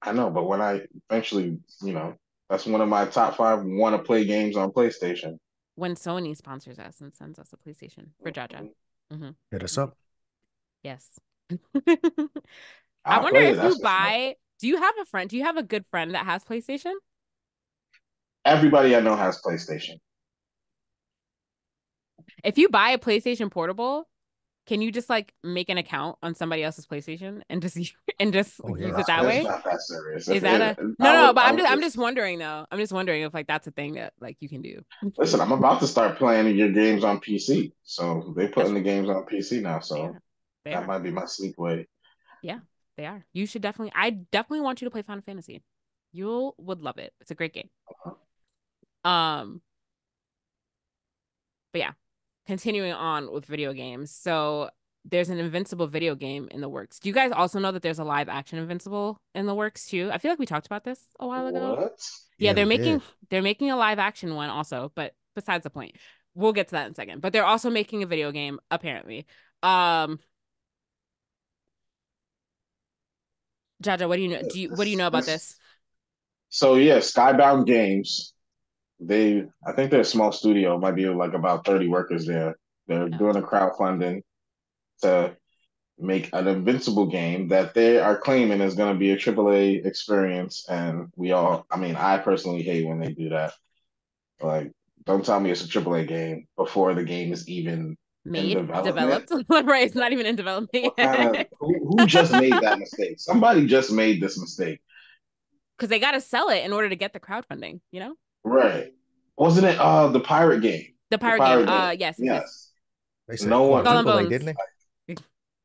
I know, but when I eventually, that's one of my top five want to play games on PlayStation. When Sony sponsors us and sends us a PlayStation for Jaja. Mm-hmm. Hit us up. Yes. I I'll wonder play it, if that's you for sure. buy, do you have a friend? Do you have a good friend that has PlayStation? Everybody I know has PlayStation. If you buy a PlayStation Portable, can you just like make an account on somebody else's PlayStation and just and just Oh use yeah. it that It's way? not that serious. Is If that it, a no, no, but I I'm would I'm just just wondering though. I'm just wondering if like that's a thing that like you can do. listen. I'm about to start playing your games on PC, so they're That's putting the games on PC now. they So are. They that are. might be my sleep way. Yeah, they are. You should definitely I definitely want you to play Final Fantasy. You would love it. It's a great game. Um, but yeah, continuing on with video games. So there's an Invincible video game in the works. Do you guys also know that there's a live action Invincible in the works too? I feel like we talked about this a while ago. What? Yeah, Yeah, we did. they're making a live action one also, but besides the point. We'll get to that in a second. But they're also making a video game, apparently. Um, Jaja, what do you know? What do you know about this? So yeah, Skybound Games. I think they're a small studio. It might be like about 30 workers there. They're Oh. doing a crowdfunding to make an Invincible game that they are claiming is going to be a AAA experience. And I mean, I personally hate when they do that. Like, don't tell me it's a AAA game before the game is even in development. Developed. Right, it's not even in development What kind yet. of who just made that mistake? Somebody just made this mistake. Because they got to sell it in order to get the crowdfunding, you know? Right. Wasn't it the pirate game? The The pirate game. pirate game. Yes. Yes. They said No one Skull and quadruple A, Bones. didn't they?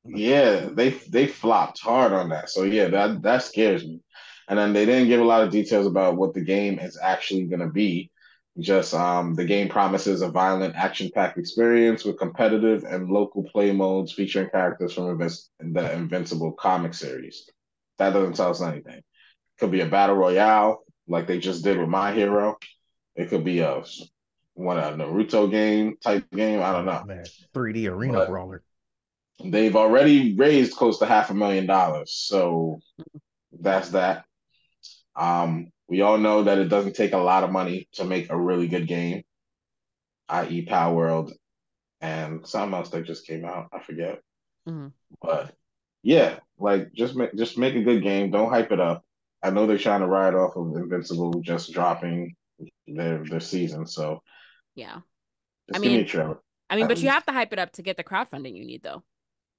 Yeah, they flopped hard on that. So yeah, that scares me. And then they didn't give a lot of details about what the game is actually going to be. Just the game promises a violent, action-packed experience with competitive and local play modes featuring characters from the Invincible comic series. That doesn't tell us anything. Could be a battle royale like they just did with My Hero. It could be a Naruto game type game. I don't know. Man, 3D arena But brawler. they've already raised close to $500,000. So that's that. We all know that it doesn't take a lot of money to make a really good game, i.e. Power World and something else that just came out. I forget. Mhm. But yeah, like just make a good game. Don't hype it up. I know they're trying to ride off of Invincible just dropping their season. So Yeah. I just give me mean, a trailer. but At you have least. to hype it up to get the crowdfunding you need, though.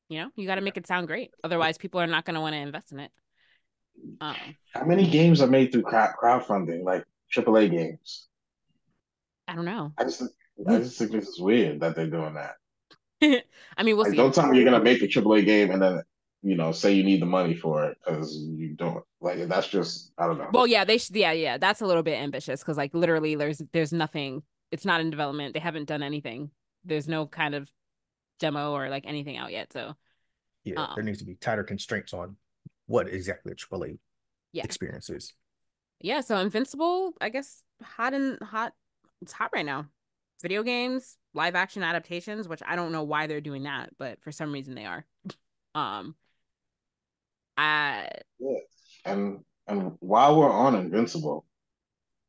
You know, you got to make it sound great. Otherwise, people are not going to want to invest in it. How many games are made through crowdfunding, like AAA games? I don't know. I just I just think this is weird that they're doing that. I mean, we'll Like, see. don't tell me you're gonna make a AAA game and then say you need the money for it because you don't. Like, that's just I don't know. Well, yeah, they should. Yeah, yeah, that's a little bit ambitious because, like, literally, there's nothing. It's not in development. They haven't done anything. There's no kind of demo or like anything out yet. So, Yeah, there um, needs to be tighter constraints on what exactly a AAA yeah, experience is. yeah. So, Invincible, I guess, hot. It's hot right now. Video games, live action adaptations, which I don't know why they're doing that, but for some reason they are. Um, I. Yeah. And while we're on Invincible,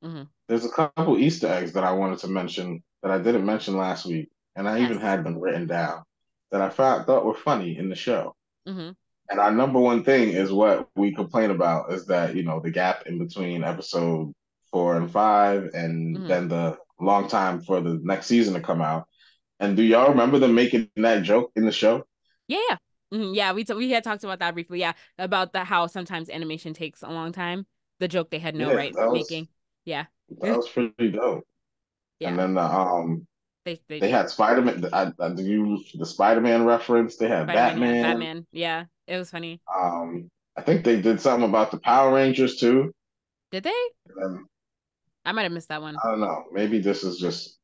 Mhm. there's a couple Easter eggs that I wanted to mention that I didn't mention last week, and I even Yes. had them written down that I thought were funny in the show. Mhm. And our number one thing is what we complain about is that, the gap in between episode 4 and 5 and Mhm. then the long time for the next season to come out. And do y'all remember them making that joke in the show? Yeah, yeah. Yeah, we had talked about that briefly. Yeah, about the how sometimes animation takes a long time. The joke they had no Yeah, right making. Yeah. that was pretty dope. And Yeah. then They they had Spider-Man, the Spider-Man reference, they had Spider-Man, yeah. Batman. Batman. Yeah. It was funny. I think they did something about the Power Rangers too. Did they? And I might have missed that one. I don't know, maybe this is just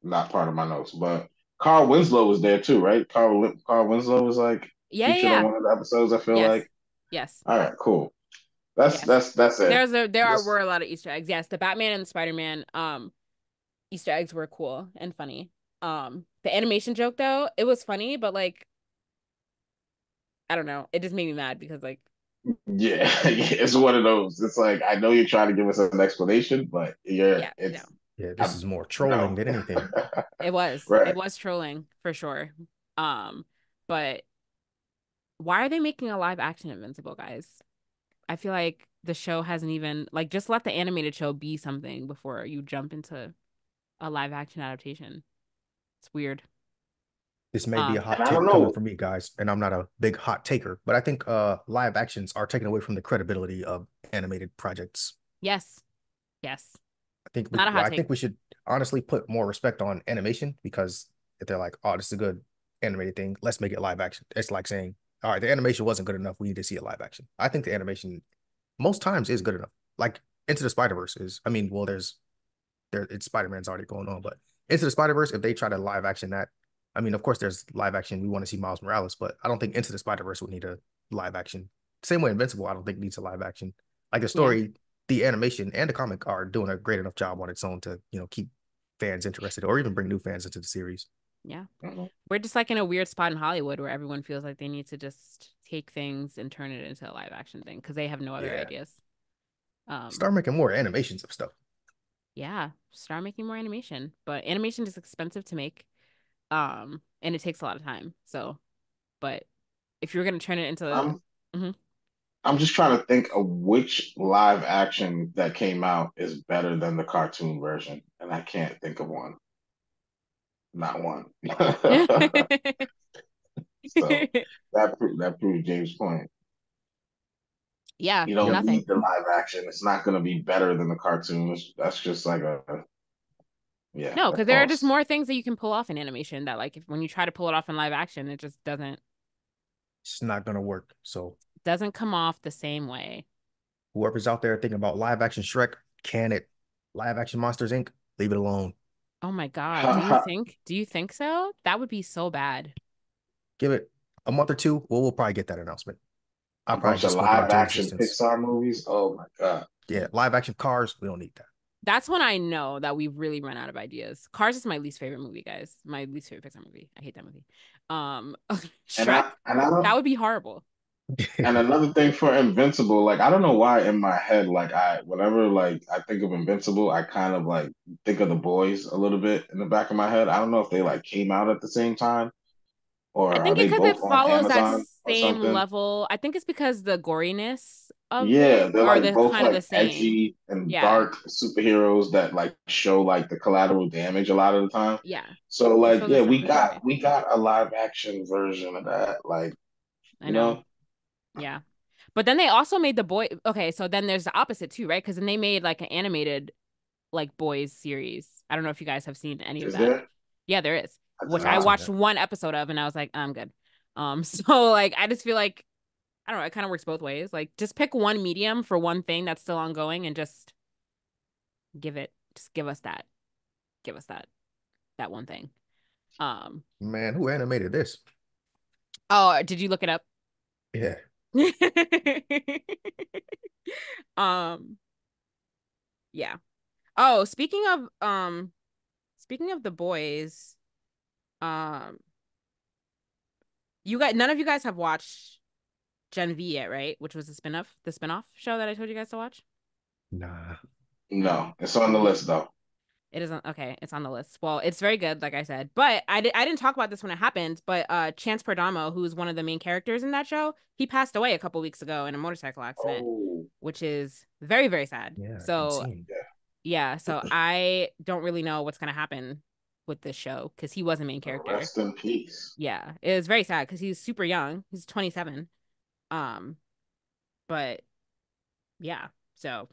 not part of my notes, but Carl Winslow was there too, right? Carl Winslow was like Yeah, yeah, featured on yeah. one of the episodes. I feel Yes. like. Yes. All right, cool. That's Yes. that's that's it. Were Just a lot of Easter eggs. Yes, the Batman and the Spider-Man Easter eggs were cool and funny. The animation joke though, it was funny, but like I don't know, it just made me mad because like yeah, it's one of those. It's like I know you're trying to give us an explanation, but yeah, no. Yeah, this I'm is more trolling no. than anything. It was. It Right. was trolling for sure. But why are they making a live action Invincible, guys? I feel like the show hasn't even like just let the animated show be something before you jump into a live action adaptation. It's weird. This may be a And hot I don't take coming know. from me, guys, and I'm not a big hot taker, but I think live actions are taken away from the credibility of animated projects. Yes. Yes. I think Not a hot I take. think we should honestly put more respect on animation because if they're like, oh, this is a good animated thing, let's make it live action. It's like saying, all right, the animation wasn't good enough. We need to see it live action. I think the animation most times is good enough. Like Into the Spider-Verse is, I mean, well, it's Spider-Man's already going on, but Into the Spider-Verse, if they try to live action that, I mean, of course, there's live action. We want to see Miles Morales, but I don't think Into the Spider-Verse would need a live action. Same way Invincible, I don't think needs a live action. Like the Yeah. story, the animation, and the comic are doing a great enough job on its own to, keep fans interested or even bring new fans into the series. Yeah. Mhm. We're just like in a weird spot in Hollywood where everyone feels like they need to just take things and turn it into a live action thing because they have no other Yeah. ideas. Start making more animations of stuff. Yeah, start making more animation. But animation is expensive to make. And it takes a lot of time. So, but if you're gonna turn it into I'm Mhm. I'm just trying to think of which live action that came out is better than the cartoon version, and I can't think of one. Not one. So that proves James' point. Yeah, You don't Yep. nothing. need the live action. It's not going to be better than the cartoons. That's just like yeah, No, that's because there are just false. more things that you can pull off in animation that like if when you try to pull it off in live action, it just It's not gonna work. So doesn't come off the same way. whoever's out there thinking about live action Shrek, can it? Live action Monsters Inc., leave it alone. Oh my God. Do you think so? That would be so bad. Give it a month or two. Well, we'll probably get that announcement. I'll A probably bunch of just spoke it live into action existence. Pixar movies. Oh my God. Yeah, live action Cars, we don't need that. That's when I know that we've really run out of ideas. Cars is my least favorite movie, guys. My least favorite Pixar movie. I hate that movie. And Shrek, I that don't. would be horrible. And another thing for Invincible, like I don't know why in my head, like whenever like I think of Invincible, I kind of like think of the boys a little bit in the back of my head. I don't know if they like came out at the same time or I are think they it's because it both on follows that Amazon or same something. level. I think it's because the goriness of Yeah, it they're are like the both kind of the like same. edgy and Yeah. dark superheroes that like show like the collateral damage a lot of the time. Yeah. So It like shows a yeah, similar story. we got a live action version of that. Like, I you know. know, Yeah. But then they also made the boy. Okay, so then there's the opposite too, right? Because then they made like an animated like boys series. I don't know if you guys have seen any of is that. there? Yeah, there is, I did which I I haven't not. seen watched that. one episode of, and I was like, I'm good. So like I just feel like I don't know. It kind of works both ways. Like just pick one medium for one thing that's still ongoing, and just give us that, give us that one thing. Um. Man, who animated this? Oh, did you look it up? Yeah. um. Yeah. Oh, speaking of the boys, um, you guys, none of you guys have watched Gen V yet, right? Which was the spinoff show that I told you guys to watch. Nah. No, Oh, it's on the you list though. it isn't okay. It's on the list. Well, it's very good, like I said. But I didn't talk about this when it happened. But Chance Perdomo, who's one of the main characters in that show, he passed away a couple weeks ago in a motorcycle accident, Oh, which is very very sad. Yeah, So insane. yeah, so I don't really know what's gonna happen with this show because he was a main character. rest in peace. Yeah, it was very sad because he's super young. He's 27. Um, but yeah, so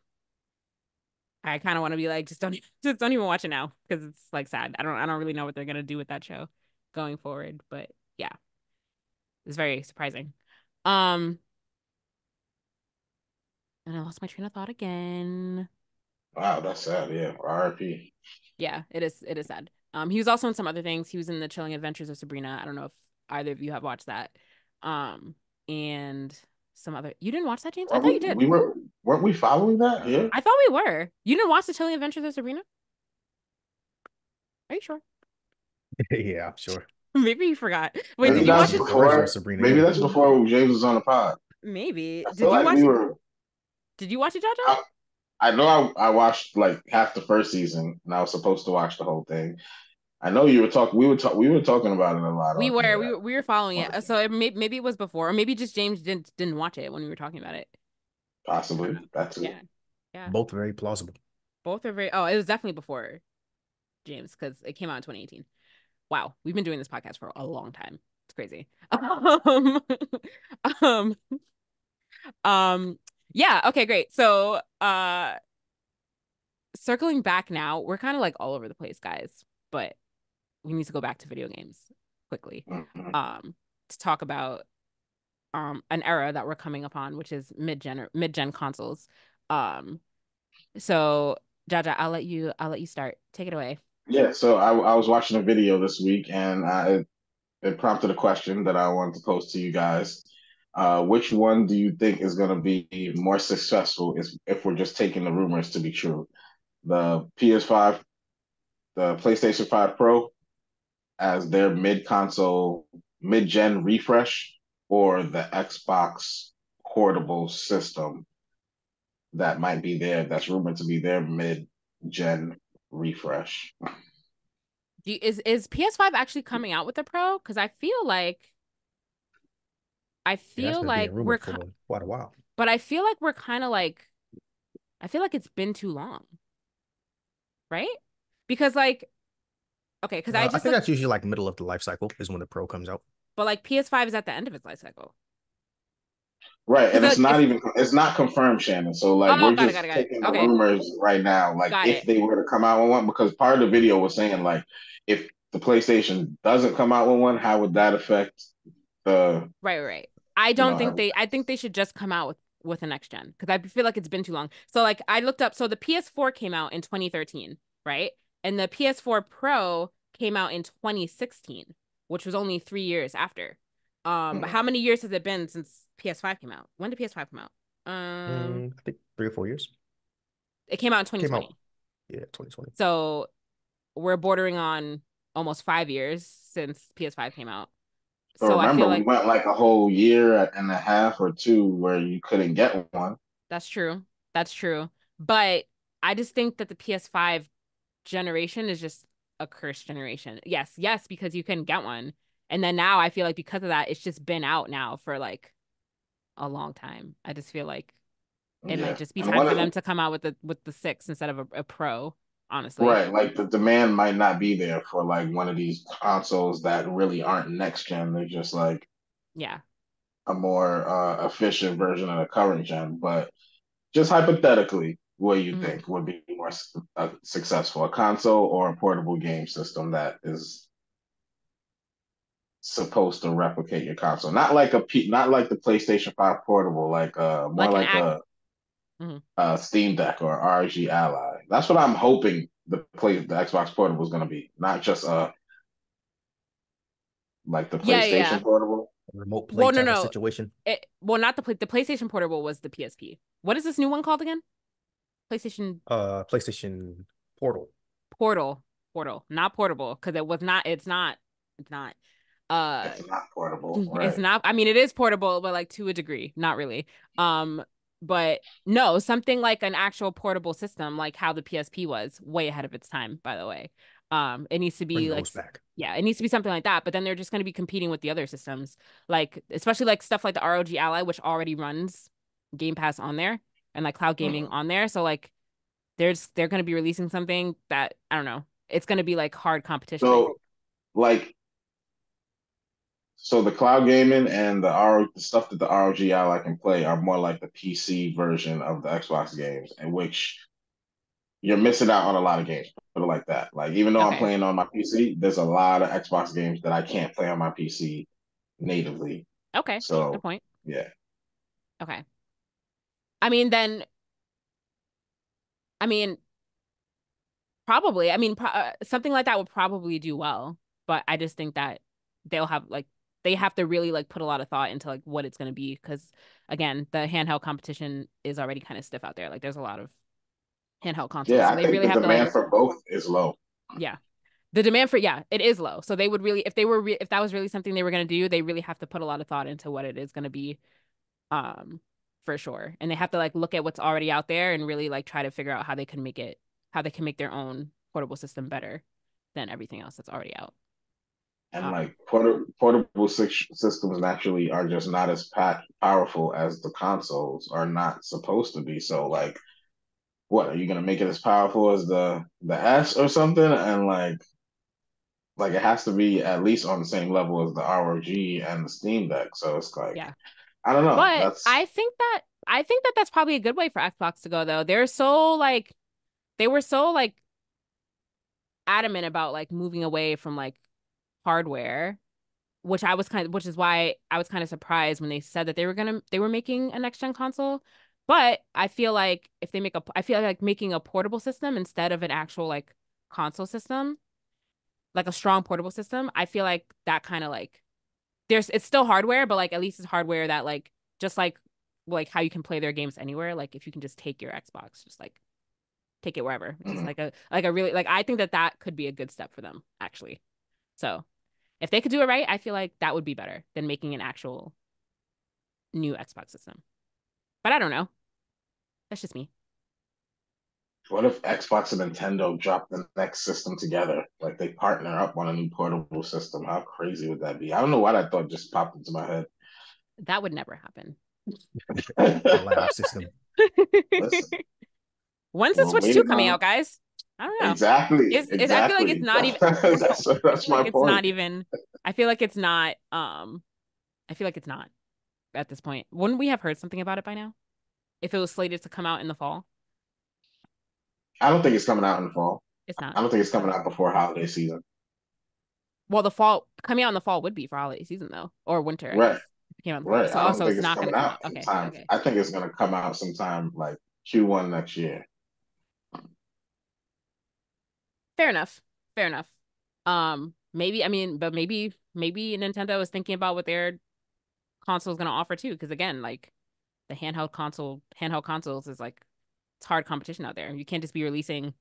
I kind of want to be like, just don't, just don't even watch it now because it's like sad. I don't really know what they're gonna do with that show going forward. But yeah, it's very surprising. Um, and I lost my train of thought again. Wow, that's sad. Yeah, R.I.P. Yeah, it is sad. He was also in some other things. He was in the Chilling Adventures of Sabrina. I don't know if either of you have watched that. Um, and some other. You didn't watch that, James? I Are thought you we did. weren't we following that Nah. here? I thought we were. You didn't watch the Chilling Adventures of Sabrina? Are you sure? Yeah, I'm sure. Maybe you forgot. I Wait, didn't did you watch watch the it? original Sabrina Maybe either. that's before James was on the pod. Maybe. I feel like Did you watch it, Jaja? I, I know I watched like half the first season and I was supposed to watch the whole thing. I know you were talking we were talking about it a lot We on were here we at were we were following one it. So maybe it was before, or maybe just James didn't watch it when we were talking about it. I don't possibly know. that too. Yeah. Yeah. Both very plausible. Both are very. Oh, it was definitely before James because it came out in 2018. Wow, we've been doing this podcast for a long time. It's crazy. Um, um, yeah, okay, great. So, circling back now, we're kind of like all over the place, guys, but we need to go back to video games quickly. Mhm. Um, to talk about an era that we're coming upon, which is mid-gen consoles. Um, so Jaja, I'll let you start. Take it away. Yeah, so I was watching a video this week, and it prompted a question that I wanted to pose to you guys. Which one do you think is going to be more successful is if we're just taking the rumors to be true? The PS5, the PlayStation 5 Pro as their mid-console, mid-gen refresh, or the Xbox portable system that might be there, that's rumored to be their mid-gen refresh. Is PS5 actually coming out with a Pro? Because I It has feel been being like we're rumored for quite a while. but I feel like we're kind of like I feel like it's been too long, right? Because like okay, because I I just think looked, that's usually like middle of the life cycle is when the Pro comes out. but like PS5 is at the end of its life cycle. Right, Because and like if it's not confirmed, Shannon. So like oh we're got it, got it, just got it. taking the Okay, rumors right now. Like got if it. they were to come out with one, because part of the video was saying like if the PlayStation doesn't come out with one, how would that affect the Right, right, right. everything? I think they should just come out with the next gen because I feel like it's been too long. So like I looked up, so the PS4 came out in 2013, right? And the PS4 Pro came out in 2016, which was only 3 years after. But Mhm. how many years has it been since PS5 came out? When did PS5 come out? I think 3 or 4 years. It came out in Came out, 2020. yeah, 2020. So we're bordering on almost 5 years since PS5 came out. So So I remember, feel we like went like a whole year and a half or two where you couldn't get one. that's true. That's true. But I just think that the PS5 generation is just a cursed generation. Yes, yes, because you couldn't get one. And then now I feel like because of that, it's just been out now for like a long time. I just feel like it might Yeah, just be and time one for of them to come out with the six instead of a pro, honestly. right, like the demand might not be there for like one of these consoles that really aren't next gen. They're just like Yeah. a more efficient version of the current gen. But just hypothetically, what do you Hmm. think would be more successful, a console or a portable game system that is supposed to replicate your console? Not like the PlayStation 5 portable, like more Like an like act. Mhm. a Steam Deck or ROG Ally. That's what I'm hoping the Xbox portable is going to be, not just like the Yeah, yeah. PlayStation portable. Remote play Well, no, type of no. situation. Well, not the PlayStation Portable was the PSP. What is this new one called again? PlayStation PlayStation Portal. Portal. Portal, not portable, because it's not. Uh It's not portable, it's right? not, I mean, it is portable, but like to a degree, not really. But no, something like an actual portable system, like how the PSP was, way ahead of its time, by the way. It needs to Bring be like those back. yeah, it needs to be something like that. But then they're just going to be competing with the other systems, like especially like stuff like the ROG Ally, which already runs Game Pass on there and like cloud gaming Mhm. on there. So like they're going to be releasing something that I don't know. It's going to be like hard competition, I think. So like so the cloud gaming and the stuff that the ROG Ally can play are more like the PC version of the Xbox games, in which you're missing out on a lot of games. Put it like that. Like even though I'm Okay. playing on my PC, there's a lot of Xbox games that I can't play on my PC natively. Okay. Good So point. yeah, Okay. I mean, then, I mean, probably. I mean, something like that would probably do well, but I just think that they'll have like they have to really like put a lot of thought into like what it's going to be because again, the handheld competition is already kind of stiff out there. Like there's a lot of handheld consoles, yeah. so I they think really the have to like demand for both is low. yeah. The demand for yeah, it is low. So they would really if they were if that was really something they were going to do, they really have to put a lot of thought into what it is going to be um for sure. And they have to like look at what's already out there and really like try to figure out how they can make their own portable system better than everything else that's already out. And Um like portable systems naturally are just not as powerful as the consoles are not supposed to be. So like, what are you gonna make it as powerful as the S or something? And like it has to be at least on the same level as the ROG and the Steam Deck. So it's like yeah. I don't know. But That's I think that that's probably a good way for Xbox to go though. They were so like adamant about like moving away from like hardware, which is why I was kind of surprised when they said that they were making a next gen console. But I feel like if they make a I feel like making a portable system instead of an actual like console system, like a strong portable system, I feel like that kind of like it's still hardware, but like at least it's hardware that like just like how you can play their games anywhere. Like if you can just take your Xbox, just like take it wherever, which is Mhm. like a really like I think that could be a good step for them actually. So if they could do it right, I feel like that would be better than making an actual new Xbox system. But I don't know. That's just me. What if Xbox and Nintendo drop the next system together? Like they partner up on a new portable system. How crazy would that be? I don't know why that thought just popped into my That would never happen. head. Collab system. Listen, When's the we're Switch 2 waiting coming on out, guys? I don't know. exactly, I feel like it's exactly. not even I That's feel like my it's not point. even I feel like it's not I feel like it's not at this point. Wouldn't we have heard something about it by now? If it was slated to come out in the fall? I don't think it's coming out in the fall. It's not. I don't think it's Okay. coming out before holiday season. Well, the fall coming out in the fall would be for holiday season though, or winter, I guess. Right, If it came out in the fall. right. So I don't also think it's it's not going coming to come out out. in Okay. time. Okay. I think it's gonna come out sometime like Q1 next year. Fair enough. Fair enough. Maybe I mean, but maybe Nintendo is thinking about what their console is going to offer too, because again, like the handheld consoles is like it's hard competition out there. You can't just be releasing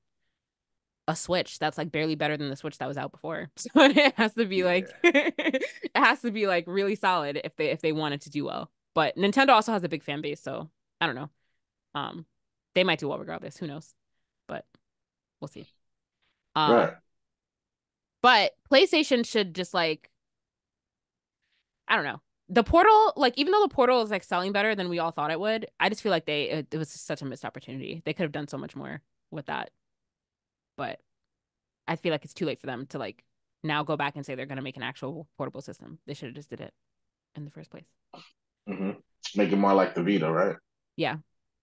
a Switch that's like barely better than the Switch that was out before. So it has to be like Yeah. it has to be like really solid if they wanted to do well. But Nintendo also has a big fan base, so I don't know. Um, they might do well regardless. Who knows? But we'll see. Um, Right. but PlayStation should just like I don't know. The Portal, like even though the Portal is like selling better than we all thought it would, I just feel like it was such a missed opportunity. They could have done so much more with that. But I feel like it's too late for them to like now go back and say they're gonna make an actual portable system. They should have just did it in the first place. hmm Make it more like the Vita, right? Yeah.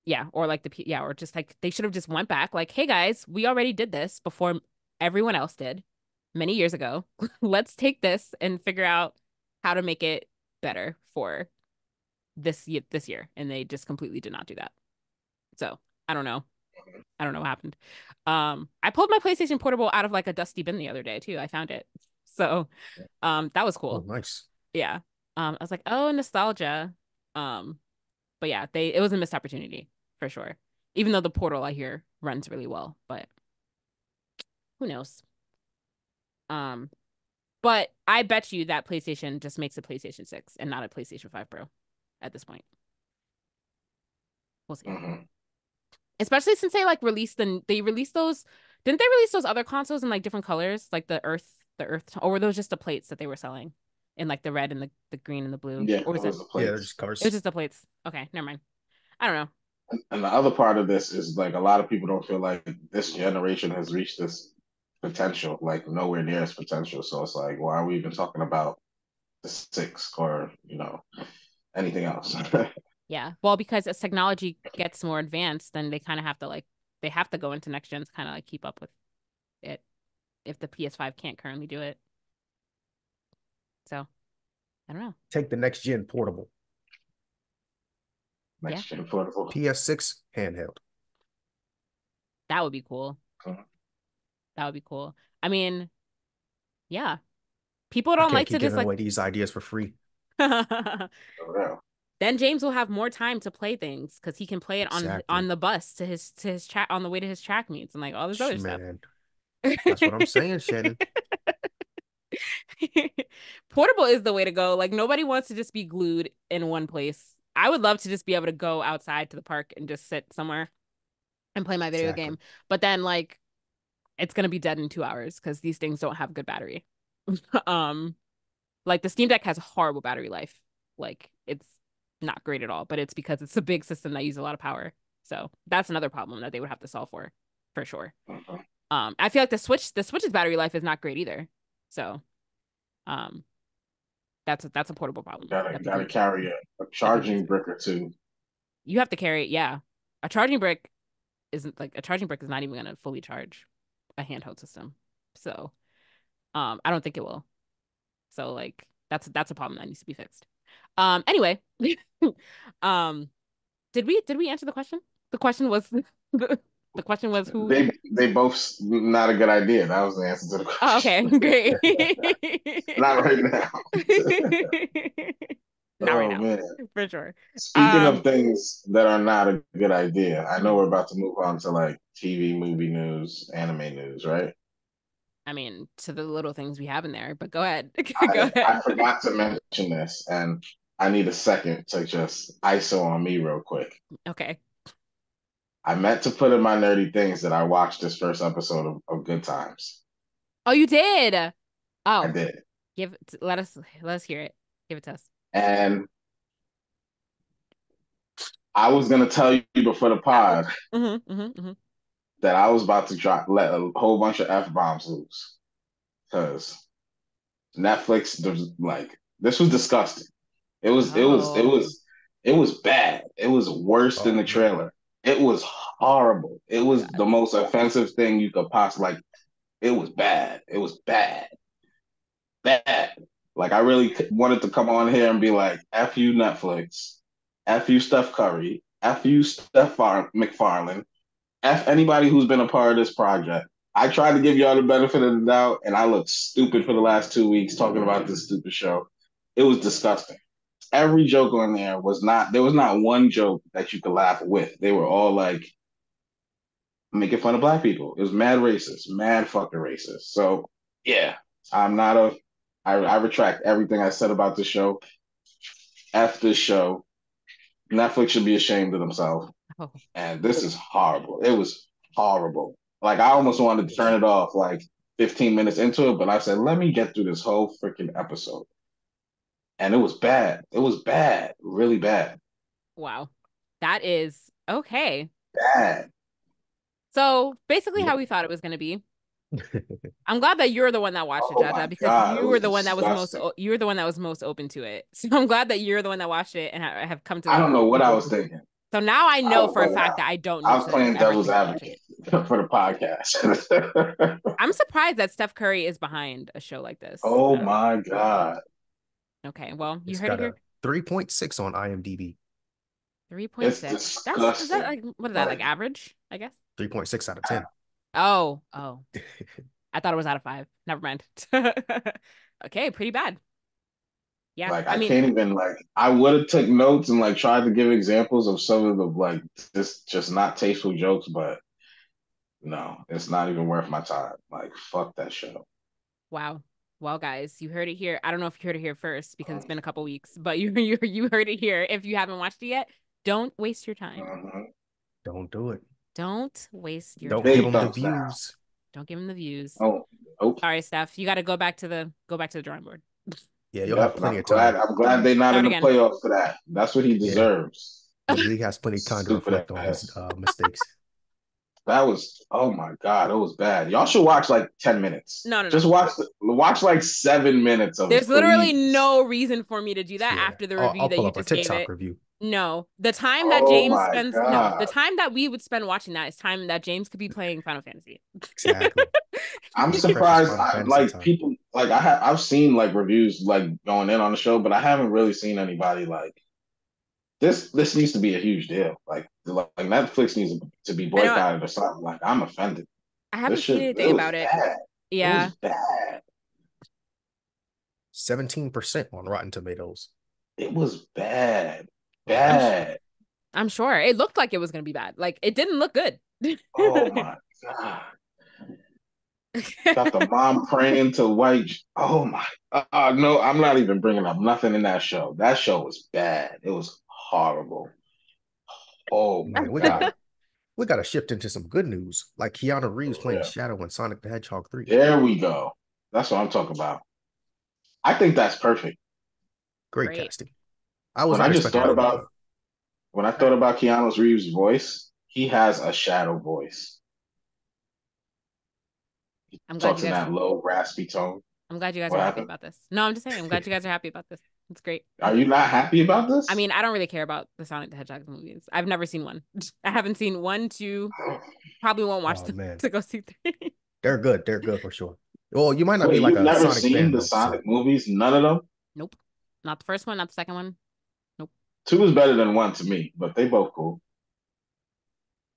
Yeah. Or like yeah, or just like they should have just went back, like, hey guys, we already did this before everyone else did many years ago. Let's take this and figure out how to make it better for this year. And they just completely did not do that. So I don't know. I don't know what happened. I pulled my PlayStation Portable out of like a dusty bin the other day too. I found it. So that was Oh, cool. nice. Yeah. I was like, oh, nostalgia. Um, but yeah, it was a missed opportunity for sure. Even though the Portal I hear runs really well, but who knows? Um, but I bet you that PlayStation just makes a PlayStation 6 and not a PlayStation 5 Pro at this point. We'll see. hmm Especially since they released those didn't they release those other consoles in like different colors, like or were those just the plates that they were selling in like the red and the green and the blue? Yeah, Or it was it was the Yeah, they're plates. just it was colors. just the plates? Okay, never mind. I don't know. And the other part of this is like a lot of people don't feel like this generation has reached this potential, like nowhere near its potential. So it's like, why are we even talking about the six or anything else? Yeah. Well, because as technology gets more advanced, then they kind of have to like they have to go into next gen to kind of like keep up with it if the PS5 can't currently do it. So, I don't know. Take the next gen portable. Yeah. Next gen portable. PS6 handheld. That would be cool. That would be cool. I mean, yeah. People I don't can't like to keep just giving like away these ideas for free. For real. then James will have more time to play things because he can play it on Exactly. the bus to his track on the way to his track meets and like all this other stuff. Man, that's what I'm saying, Shannon. Portable is the way to go. Like nobody wants to just be glued in one place. I would love to just be able to go outside to the park and just sit somewhere and play my video Exactly. game. But then like it's gonna be dead in 2 hours because these things don't have good battery. um like the Steam Deck has horrible battery life. Like it's not great at all, but it's because it's a big system that uses a lot of power. So that's another problem that they would have to solve for sure. Mhm. I feel like the Switch's battery life is not great either. So um that's a portable problem Gotta gotta carry a that people need charging to fix. brick or two. You have to carry, yeah. A charging brick isn't like a charging brick is not even gonna fully charge a handheld system. So I don't think it will. So like that's a problem that needs to be fixed. Anyway, um did we answer the question? The question was The question was who? They both not a good idea. That was the answer to the question. Oh, okay, great. Not right now. Not right Oh now, man. for sure. Speaking of things that are not a good idea, I know Mhm. we're about to move on to like TV, movie news, anime news, right? I mean, to the little things we have in there, but go ahead. Go I ahead. forgot to mention this, and I need a second to just ISO on me real quick. Okay. I meant to put in my nerdy things that I watched this first episode of Good Times. Oh, you did. I Oh, did. let us hear it. Give it to us. And I was gonna tell you before the pod that I was about to let a whole bunch of F bombs loose because Netflix, there's like this was disgusting. It was it was it Oh, was it was bad. It was worse than the Oh man. trailer. It was horrible. It oh was God. the most offensive thing you could possibly like. It was bad. It was bad. Bad. Like I really wanted to come on here and be like, "F you Netflix, F you Steph Curry, F you McFarlane, F anybody who's been a part of this project." I tried to give y'all the benefit of the doubt, and I looked stupid for the last 2 weeks talking about this stupid show. It was disgusting. Every joke on there there was not one joke that you could laugh with. They were all like making fun of black people. It was mad racist, mad fucking racist. So yeah, I'm not a I retract everything I said about the show. F this show. Netflix should be ashamed of themselves. Oh, And this is horrible. It was horrible. Like I almost wanted to turn it off like 15 minutes into it, but I said, let me get through this whole freaking episode. And it was bad. It was bad. Really bad. wow. That is okay. Bad. So basically how Yep. we thought it was going to be. I'm glad that you're the one that watched it, Oh my Jaja, because God. It you were was the one that was disgusting. you were the one that was most open to it. So I'm glad that you're the one that watched it and have come to I this don't know what I conclusion. was thinking. So now I I know was for a playing, fact that I don't I need was to playing ever devil's think about watching advocate it. for the podcast. I'm surprised that Steph Curry is behind a show like this. Oh my God. Okay, well, you It's heard it got here. a 3.6 on IMDb. 3.6. It's Is that disgusting. like what is that like average, I guess? 3.6 out of 10. Oh. I thought it was out of 5. Never mind. Okay, pretty bad. Yeah. Like I I mean, can't even like I would have took notes and like tried to give examples of some of the like this just not tasteful jokes, but no, it's not even worth my time. Like fuck that show. wow. Well, guys, you heard it here. I don't know if you heard it here first because it's been a couple weeks, but you heard it here. If you haven't watched it yet, don't waste your time. Mhm. Don't do it. Don't waste your Don't give time. Big them the thumbs down. views. Don't give him the views. Oh, nope. Sorry, Steph. You got to go back to the drawing board. Yeah, you'll have Yep, and plenty of time. I'm glad they're not in Start the again. playoffs for that. That's what he Yeah, deserves. he has plenty of time to Stupid reflect on his ass. mistakes. That was oh my God, it was bad. Y'all should watch like 10 minutes. No. Just watch like 7 minutes of it, There's literally please. no reason for me to do that Yeah, after the I'll review that pull you up a just gave TikTok it. review. No, the time that Oh James my spends, no, the God. time that we would spend watching that is time that James could be playing Final Fantasy. Exactly. I'm Precious surprised. Final Fantasy Like time. people, like I've seen like reviews like going in on the show, but I haven't really seen anybody like this. This needs to be a huge deal. Like Netflix needs to be I know boycotted or something. Like I'm offended. I This haven't seen shit. anything It was about it. bad. It Yeah, was bad. 17% on Rotten Tomatoes. It was bad. I'm Bad. I'm sure it looked like it was gonna be bad. Like it didn't look good. Oh my God. Got the mom praying to white. Oh my. No, I'm not even bringing up nothing in that show. That show was bad. It was horrible. Oh my Man, we God. gotta shift into some good news. Like Keanu Reeves For playing real. Shadow in Sonic the Hedgehog 3. There we go. That's what I'm talking about. I think that's perfect. Great Great. casting. I was When I not just expecting thought nothing about different. when I thought about Keanu Reeves' voice, he has a shadow voice. He I'm glad talks you in guys. that low, raspy tone. I'm glad you guys What are happy happened? about this. No, I'm just saying. I'm glad you guys are happy about this. It's great. Are you not happy about I this? mean, I don't really care about the Sonic the Hedgehog movies. I've never seen one. I haven't seen 1, 2. Probably won't watch Oh them man, to go see 3. they're good. They're good for sure. Well, you might not be Wait, like you've a never Sonic seen fan the though. So Sonic movies? None of them? Nope. Not the first one, not the second one. Nope. Two is better than one to me, but they both cool.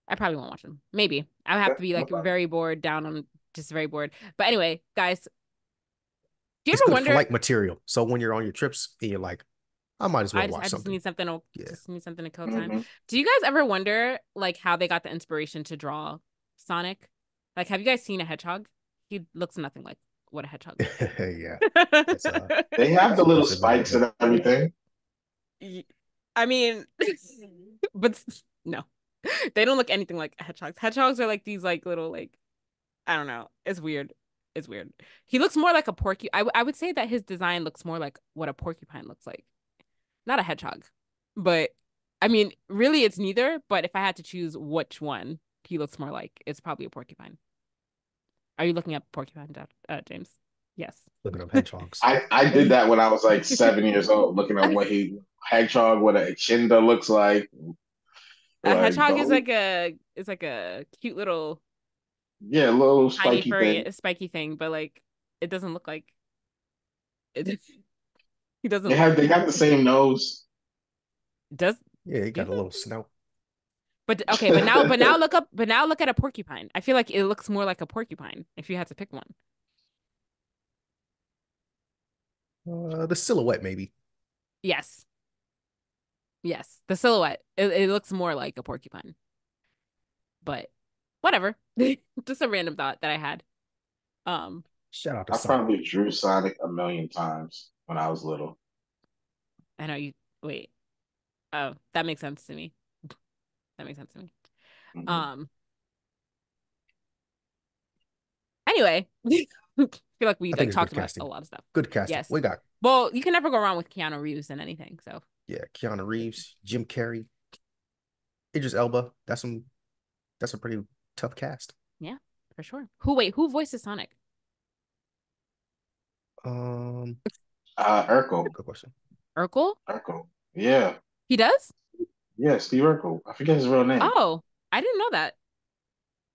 I probably won't watch them. Maybe. I would have to be No like problem. very bored, down on just very bored. But anyway, guys, do you It's ever good wonder? flight material. So when you're on your trips and you're like, I might as well watch I just something. need something to Yeah. just need something to kill time. Mhm. Do you guys ever wonder like how they got the inspiration to draw Sonic? Like, have you guys seen a hedgehog? He looks nothing like what a hedgehog Yeah. looks. They have the It's little impressive, but spikes and everything. I mean, but no, they don't look anything like hedgehogs. Hedgehogs are like these like little like I don't know. It's weird. It's weird. He looks more like a porcupine. I would say that his design looks more like what a porcupine looks like, not a hedgehog. But I mean, really, it's neither. But if I had to choose which one he looks more like, it's probably a porcupine. Are you looking up porcupine, James? Yes. looking up hedgehogs. I did that when I was like 7 years old, looking at what hedgehog, what a echinda looks like. A Like hedgehog is those, like a cute little yeah, little tiny spiky furry thing. spiky thing, but like it doesn't look like it. He doesn't They look have like they that. got the same nose. Does Yeah, he do got a they? little snout. But okay, but now look at a porcupine. I feel like it looks more like a porcupine if you had to pick one. The silhouette, maybe. Yes. Yes. The silhouette. It looks more like a porcupine. But whatever. Just a random thought that I had. Um, Shout out to I Sonic. probably drew Sonic a million times when I was little. I know you wait. Oh, that makes sense to me. That makes sense to me. Mhm. Um, anyway, I feel like we I think like it's good talked about a casting. lot of stuff. Good casting. Yes. We got, Well, you can never go wrong with Keanu Reeves in anything. So yeah, Keanu Reeves, Jim Carrey, Idris Elba. That's a pretty tough cast. yeah, for sure. Who voices Sonic? Um, Urkel. good question. Urkel? Urkel. Yeah. He does? Yeah, Steve Urkel. I forget his real name. Oh, I didn't know that.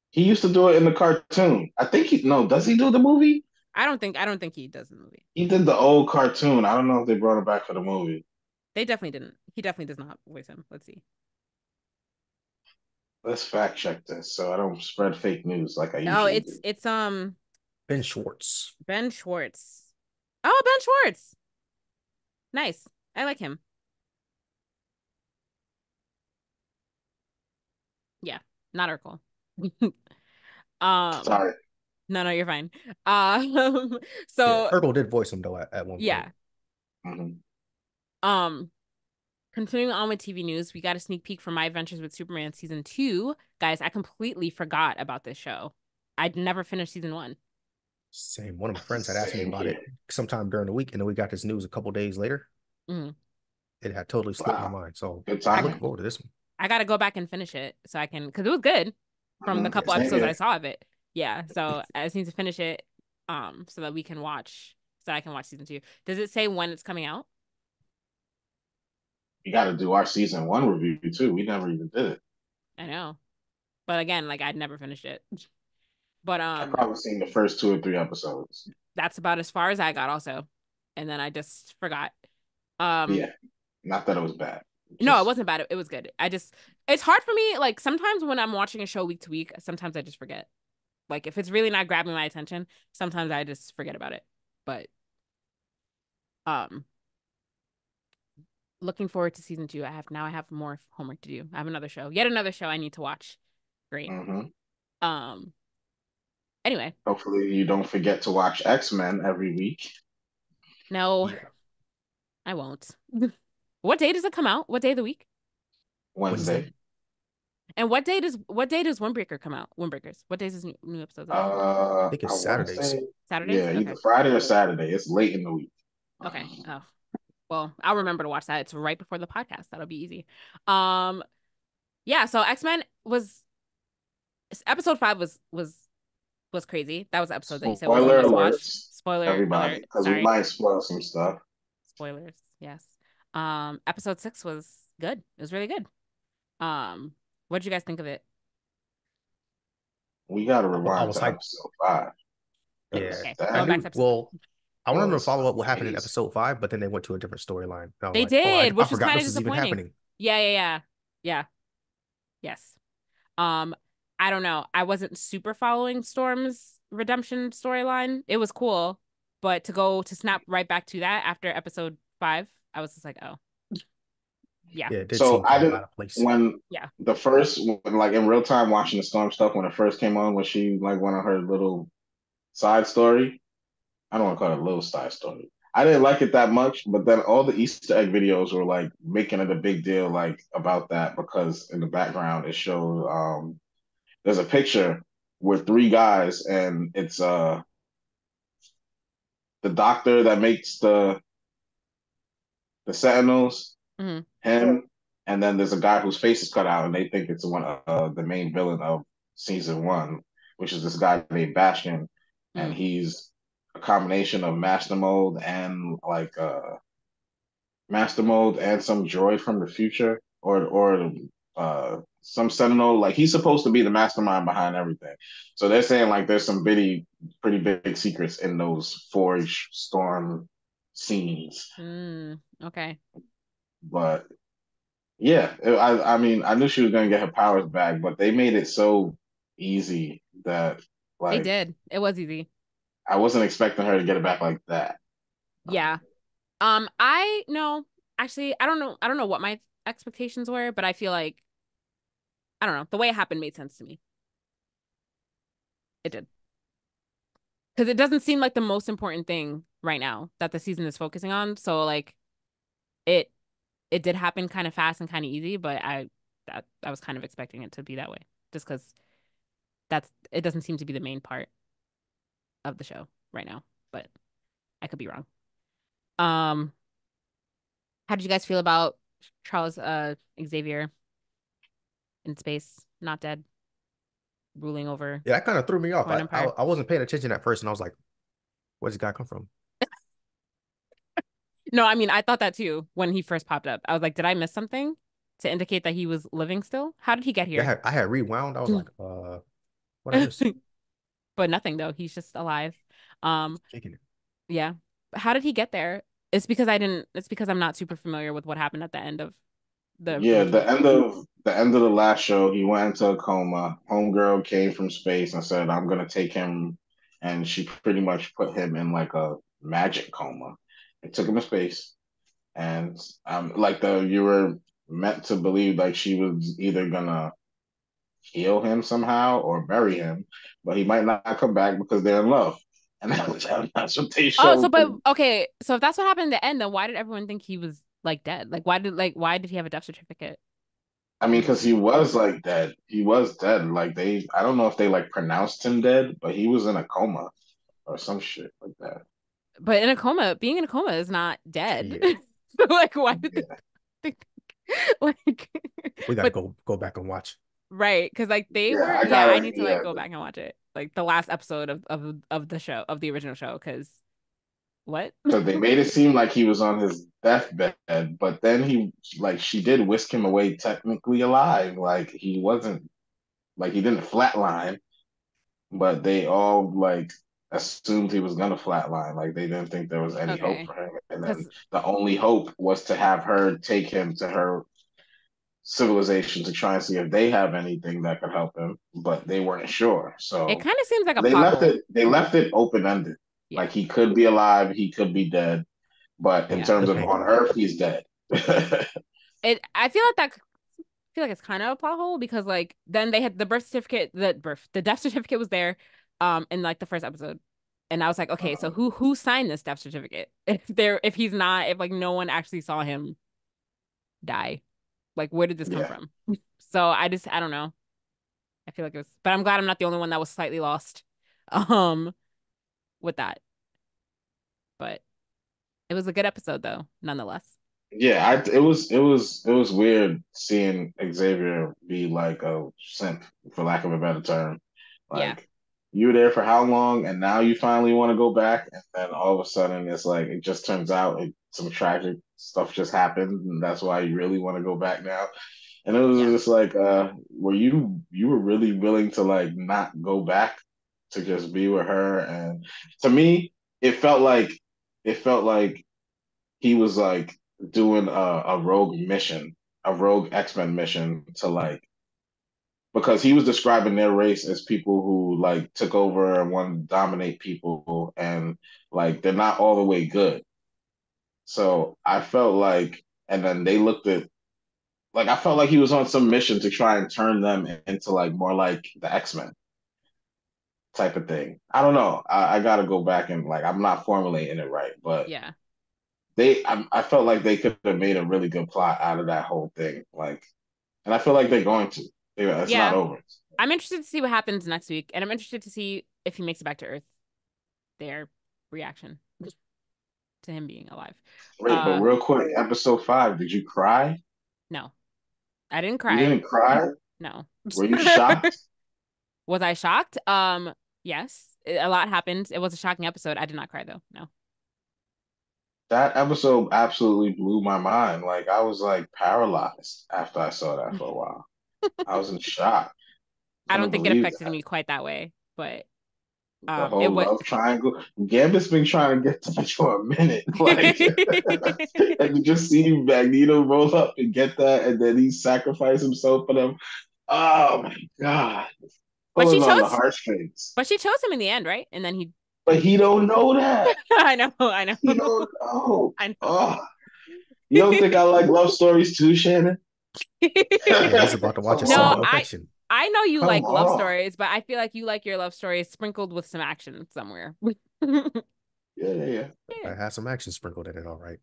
He used to do it in the cartoon. I think does he do the movie? I don't think he does in the movie. He did the old cartoon. I don't know if they brought it back for the movie. They definitely didn't. He definitely does not voice him. Let's see. Let's fact check this so I don't spread fake news like I Oh, usually do. it's Ben Schwartz. Ben Schwartz. Oh, Ben Schwartz. Nice. I like him. Yeah, not Urkel. Um, Sorry. no, you're fine. Um, Yeah, so Urkel did voice him though at one yeah. point. Mhm. Um, continuing on with TV news, we got a sneak peek for My Adventures with Superman season 2. Guys, I completely forgot about this show. I'd never finished season 1. Same. One of my friends had asked me Same about here. it sometime during the week, and then we got this news a couple days later. Mhm. It had totally slipped my Wow. mind. So Good I looking timing. forward to this one. I gotta go back and finish it so I can, because it was good from the Mhm. couple Yes, Same episodes I here. saw of it. Yeah, so I just need to finish it, so that we can watch, so I can watch season 2. Does it say when it's coming out? We got to do our season 1 review too. We never even did it. I know, but again, like I'd never finished it. But I probably seen the first 2 or 3 episodes. that's about as far as I got also, and then I just forgot. Um, Yeah, not that it was bad. no, it Just wasn't bad. It was good. It's hard for me. Like sometimes when I'm watching a show week to week, sometimes I just forget. Like if it's really not grabbing my attention, sometimes I just forget about it. But um, looking forward to season 2. I have more homework to do. I have yet another show I need to watch. Great. mhm. Um, anyway, Hopefully you don't forget to watch X-Men every week. no, Yeah. I won't. What day does it come out? What day of the week? Wednesday. And what day does Windbreaker come out? Windbreakers. What days is new episodes out? I think I it's want to Saturdays. say, Saturdays? yeah, Okay. either Friday or Saturday. It's late in the week. Okay. Oh, well, I'll remember to watch that. It's right before the podcast. That'll be easy. Um, yeah, so X-Men was episode 5 was crazy. That was the episode that you said was a Spoiler must watch. alerts, Spoiler everybody, alert. because we Sorry. might spoil some stuff. Spoilers. Yes. Episode 6 was good. It was really good. What did you guys think of it? We got to I rewind was to hyped. episode 5. Yeah, Okay. I Going That back to knew. episode. Well, I wanted to was follow up what happened in amazing. episode 5, but then they went to a different storyline. And I was They like, oh, did, I which was forgot kind of this was even disappointing. happening. Yeah. Yes. I don't know. I wasn't super following Storm's redemption storyline. It was cool, but to snap right back to that after episode 5, I was just like, oh, yeah, Yeah, it did So seem I kind of did out of place. when yeah. like in real time watching the Storm stuff when it first came on when she like went on her little side story. I don't want to call it a little side story. I didn't like it that much, but then all the Easter egg videos were like making it a big deal like about that because in the background it showed there's a picture with three guys and it's the doctor that makes the Sentinels, Hmm. him, and then there's a guy whose face is cut out, and they think it's one of the main villain of season one, which is this guy named Bastion, and Mm. he's a combination of Master Mold and like Master Mold and some droid from the future, or some Sentinel. Like he's supposed to be the mastermind behind everything. So they're saying like there's some pretty big secrets in those Forge Storm scenes, Okay. but yeah, I mean, I knew she was gonna get her powers back, but they made it so easy that They like did. It was easy. I wasn't expecting her to get it back like that. Yeah. I no, actually, I don't know. I don't know what my expectations were, but I feel like I don't know. The way it happened made sense to me. It did. Because it doesn't seem like the most important thing right now that the season is focusing on. So like it it did happen kind of fast and kind of easy, but I was kind of expecting it to be that way. Just because that's it doesn't seem to be the main part of the show right now. But I could be wrong. Um, how did you guys feel about Charles Xavier in space, not dead, ruling over Yeah, that kind of threw me off. one I empire? I wasn't paying attention at first, and I was like, "Where's this guy come from?" No, I mean I thought that too when he first popped up. I was like, did I miss something to indicate that he was living still? How did he get Yeah, here? I had rewound. I was like, what I miss?" But nothing though. He's just alive. Um, Kicking it. yeah. How did he get there? It's because I'm not super familiar with what happened at the end of the Yeah, original show. the end of the last show, he went into a coma. Homegirl came from space and said, "I'm gonna take him," and she pretty much put him in like a magic coma. It took him to space, and like the you were meant to believe like she was either gonna heal him somehow or bury him, but he might not come back because they're in love. And that's what they Oh, so showed. but okay, so if that's what happened in the end, then why did everyone think he was like dead? Why did he have a death certificate I mean, in the because he beginning? was like dead. He was dead. Like I don't know if they like pronounced him dead, but he was in a coma or some shit like that. But in a coma, being in a coma is not dead. Yeah, So like why did they Yeah. think like we got to but go back and watch. right, because like they Yeah, were I yeah, I gotta, need to like yeah, go back and watch it. Like the last episode of the show, of the original show, because what? because they made it seem like he was on his deathbed, but then like, she did whisk him away technically alive. Like, he wasn't, like, he didn't flatline, but they all, like, assumed he was gonna flatline. Like, they didn't think there was any hope Okay. for him. And then Because the only hope was to have her take him to her civilization to try and see if they have anything that could help him, but they weren't sure. it So kind of seems like a they plot left hole. it open ended. Yeah. Like he could be alive, he could be dead, but in Yeah. terms of on Cliffhanger. Earth, he's dead. I feel like I feel like it's kind of a plot hole because like then they had the birth certificate, the death certificate was there in like the first episode. And I was like, okay, so who signed this death certificate? If he's not, if like no one actually saw him die. Like where did this come Yeah. from? So I don't know. I feel like it was, but I'm glad I'm not the only one that was slightly lost um with that. But it was a good episode though, nonetheless. Yeah, it was weird seeing Xavier be like a simp, for lack of a better term. Yeah. Like you were there for how long, and now you finally want to go back, and then all of a sudden it's like it just turns out some tragic stuff just happened, and that's why you really want to go back now. And it was Yeah. just like, were you were really willing to like not go back to just be with her? And to me, it felt like he was like doing a rogue mission, a rogue X-Men mission to like because he was describing their race as people who like took over and wanted to dominate people, and like they're not all the way good. So I felt like, and then they looked at like I felt like he was on some mission to try and turn them into like more like the X-Men type of thing. I don't know. I gotta go back and like I'm not formulating it right, but Yeah. I felt like they could have made a really good plot out of that whole thing. Like, and I feel like they're going to. Yeah, it's not Yeah. over. I'm interested to see what happens next week, and I'm interested to see if he makes it back to Earth. Their reaction to him being alive. Wait, but real quick, episode 5, did you cry? No, I didn't You cry. didn't cry? No. Were you shocked? Was I shocked? Yes. A lot happened. It was a shocking episode. I did not cry though. No. That episode absolutely blew my mind. Like I was like paralyzed after I saw that for a while. I was in shock. I don't Couldn't think it believe affected that. me quite that way, but The it whole was. love triangle. Gambit's been trying to get to this for a minute. Like and to just see Magneto roll up and get that and then he sacrificed himself for them. Oh my God. But she Pulling on the chose. heartstrings. But she chose him in the end, right? And then he But kind of. he don't know that. I know. I know. He don't know. I know. Oh, you don't think I like love stories too, Shannon? And he's about to watch a Come No, symbol on. of affection. I know you Come like love on. stories, but I feel like you like your love stories sprinkled with some action somewhere. Yeah. I had some action sprinkled in it, all right.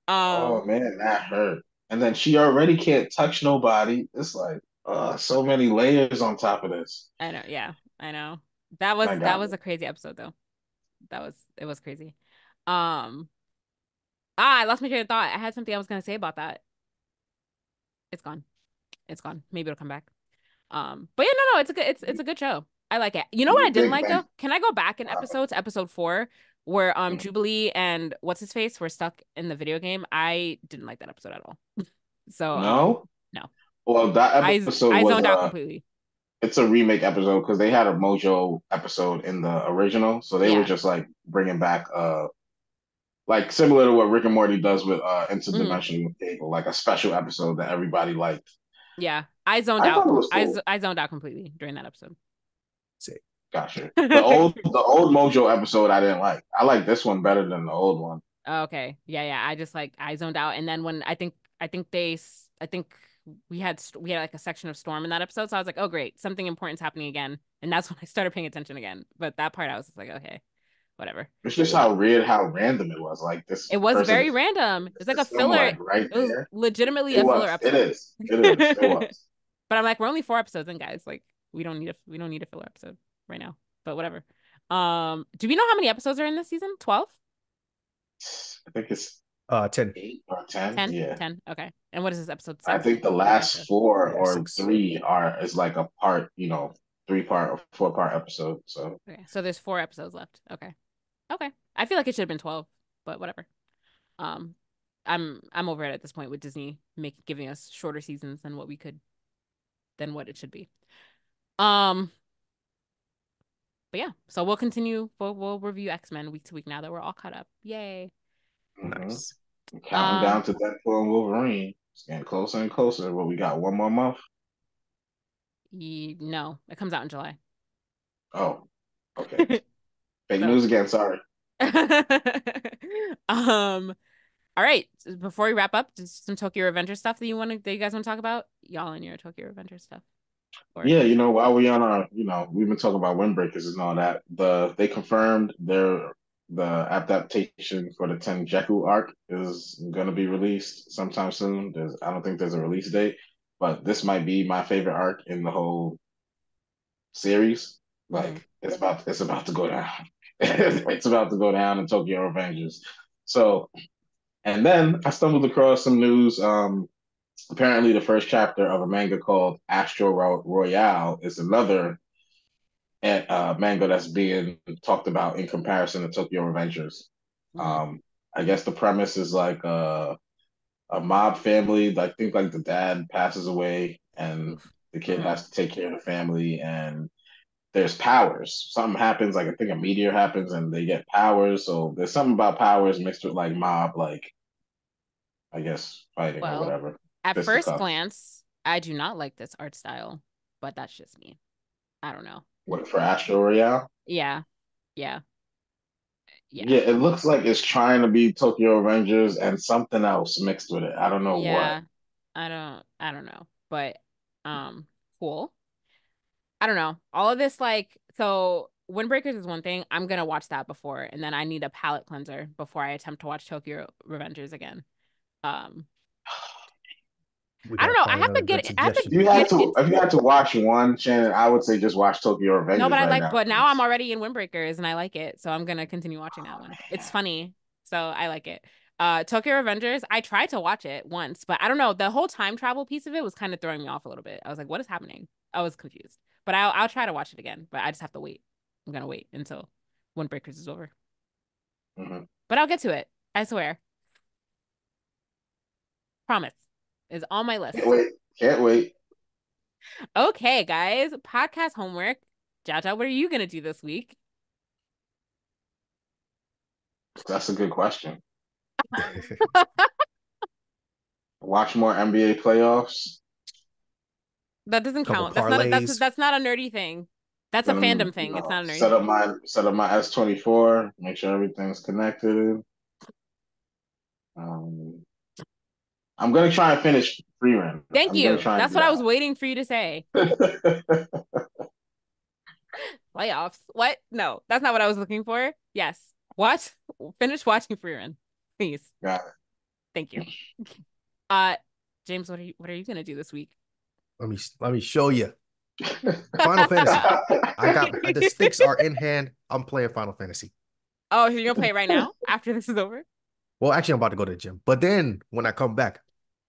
Oh um, man, that hurt. And then she already can't touch nobody. It's like, so many layers on top of this. I know, yeah, I know. That was That that got me. was a crazy episode though. It was crazy. Um, I lost my train of thought. I had something I was gonna say about that. It's gone. It's gone. Maybe it'll come back. But yeah, no, it's a good show. I like it. You know what I You didn't think like like though? Can I go back in episodes, episode 4, where mm, Jubilee and what's his face were stuck in the video game? I didn't like that episode at all. So no? no. Well, that episode I was zoned out completely. it's a remake episode because they had a Mojo episode in the original, so they were Yeah. just like bringing back like similar to what Rick and Morty does with Mhm. Interdimensional Cable, like a special episode that everybody liked. Yeah. I zoned I out. thought it was cool. I zoned out completely during that episode. See, Gotcha. The old Mojo episode I didn't like. I like this one better than the old one. Okay. Yeah. I just like I zoned out, and then when I think we had like a section of Storm in that episode, so I was like, oh great, something important's happening again, and that's when I started paying attention again. But that part I was just like, okay, whatever. It's just how weird, how random it was. Like It this was person very is random. It's like a system filler. like It right was there. legitimately It a filler was. It episode. is. It is. It was. But I'm like, we're only 4 episodes in, guys. Like, we don't need a filler episode right now. But whatever. Do we know how many episodes are in this season? 12? I think it's 10. 8 or 10. 10? Yeah. 10. Okay. And what is this, episode I 6? think the Going last into. four Yeah, or 6. three are is like a part, 3-part or 4-part episode. So Okay. So there's 4 episodes left. Okay. Okay. I feel like it should have been 12, but whatever. Um, I'm over it at this point with Disney giving us shorter seasons than what it should be. Um, but yeah, so we'll continue. We'll review X-Men week to week now that we're all caught up. Yay. mhm. Nice. Counting down to Deadpool and Wolverine. It's getting closer and closer. Well, we got one more month. No, it comes out in July. Oh, okay. Fake So, news again. Sorry. all right. Before we wrap up, just some Tokyo Revenger stuff that you guys want to talk about? Y'all and your Tokyo Revenger stuff. Or Yeah, while we on our, we've been talking about Windbreakers and all that. They confirmed the adaptation for the Tenjeku arc is gonna be released sometime soon. I don't think there's a release date, but this might be my favorite arc in the whole series. Mhm. Like it's about to go down. It's about to go down in Tokyo Revengers. So, and then I stumbled across some news. Apparently, the first chapter of a manga called Royale is another manga that's being talked about in comparison to Tokyo Revengers. Mhm. Um, I guess the premise is like a mob family. I think like the dad passes away and Oof. the kid has to take care of the family, and there's powers. Something happens, like I think a meteor happens, and they get powers. So there's something about powers mixed with like mob, like I guess fighting or Well, whatever, at first fisticuffs. glance, I do not like this art style, but that's just me. I don't know. What for Astro Royale? Yeah. Yeah. Yeah. Yeah, it looks like it's trying to be Tokyo Revengers and something else mixed with it. I don't know what. Yeah. I don't know. But cool. I don't know. All of this so Windbreakers is one thing. I'm gonna watch that before, and then I need a palate cleanser before I attempt to watch Tokyo Revengers again. Um We I don't gotta know. find another good I have to suggestion. get into If you had to watch one, Shannon, I would say just watch Tokyo No, Revengers but right now. but now I'm already in Windbreakers and I like it. So I'm gonna continue watching that one. It's funny. So I like it. Tokyo Revengers, I tried to watch it once, but I don't know. The whole time travel piece of it was kind of throwing me off a little bit. I was like, what is happening? I was confused. But I'll try to watch it again, but I just have to wait. I'm gonna wait until Windbreakers is over. Mhm. But I'll get to it. I swear. Promise. Is on my list. Can't wait. Can't wait. Okay, guys. Podcast homework. Jaja, what are you gonna do this week? That's a good question. Watch more NBA playoffs. That doesn't Couple count. parlays. That's not a nerdy thing. That's a fandom thing. It's not a nerdy thing. Set up my S24. Make sure everything's connected. Um, I'm gonna try and finish Freerun. Thank I'm gonna you. try and That's do what I was waiting for you to say. that. Playoffs. What? No, that's not what I was looking for. Yes. What? Finish watching Freerun, please. Got Thank you. James, what are you gonna do this week? Let me show you. it. Final Fantasy. The sticks are in hand. I'm playing Final Fantasy. Oh, so you're gonna play it right now after this is over? Well, actually, I'm about to go to the gym. But then when I come back,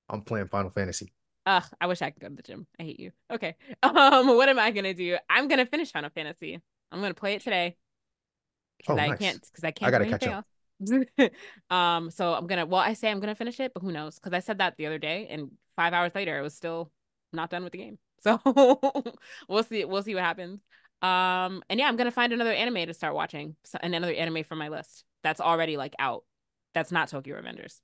I'm playing Final Fantasy. Ugh, I wish I could go to the gym. I hate you. Okay. What am I gonna do? I'm gonna finish Final Fantasy. I'm gonna play it today Oh, nice. because I I can't do gotta catch anything up. else. So I say I'm gonna finish it, but who knows? Because I said that the other day, and 5 hours later, it was still not done with the game. So we'll see. We'll see what happens. And yeah, I'm gonna find another anime to start watching, and another anime from my list that's already out. That's not Tokyo Revengers.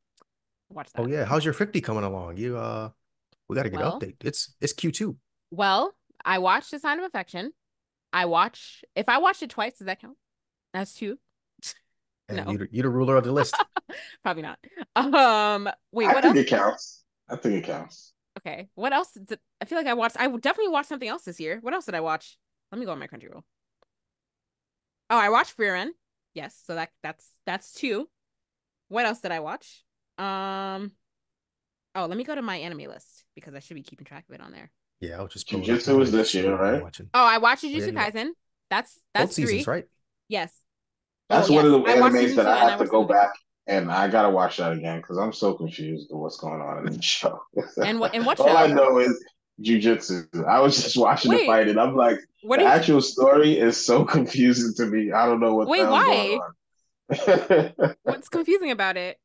Watch that. Oh yeah, how's your 50 coming along? We gotta get an Well, update. It's Q2. well, I watched The Sign of Affection. If I watched it twice, does that count? That's two. And No, you're the ruler of the list. probably not. Wait, I what think else? it counts. I think it counts. Okay, what else? I feel like I definitely watched something else this year. What else did I watch? Let me go on my Crunchyroll. Oh, I watched Frieren. Yes, so that's two. What else did I watch? Oh, let me go to my anime list because I should be keeping track of it on there. Yeah, I'll just pull it up Jujutsu is and this see year, what I've been right? watching. Oh, I watched Oh, yeah, Jujutsu yeah. Kaisen. That's Both seasons, three. right? Yes. That's Oh, one yes. of the I watched animes season that two I and I have to watched the go movie. back and I gotta watch that again because I'm so confused with what's going on in the show. And what All I show? know is jujitsu. I was just watching the Wait, fight and I'm like, what the are you? actual story is so confusing to me. I don't know what the Wait, hell's going why? on. What's confusing about it?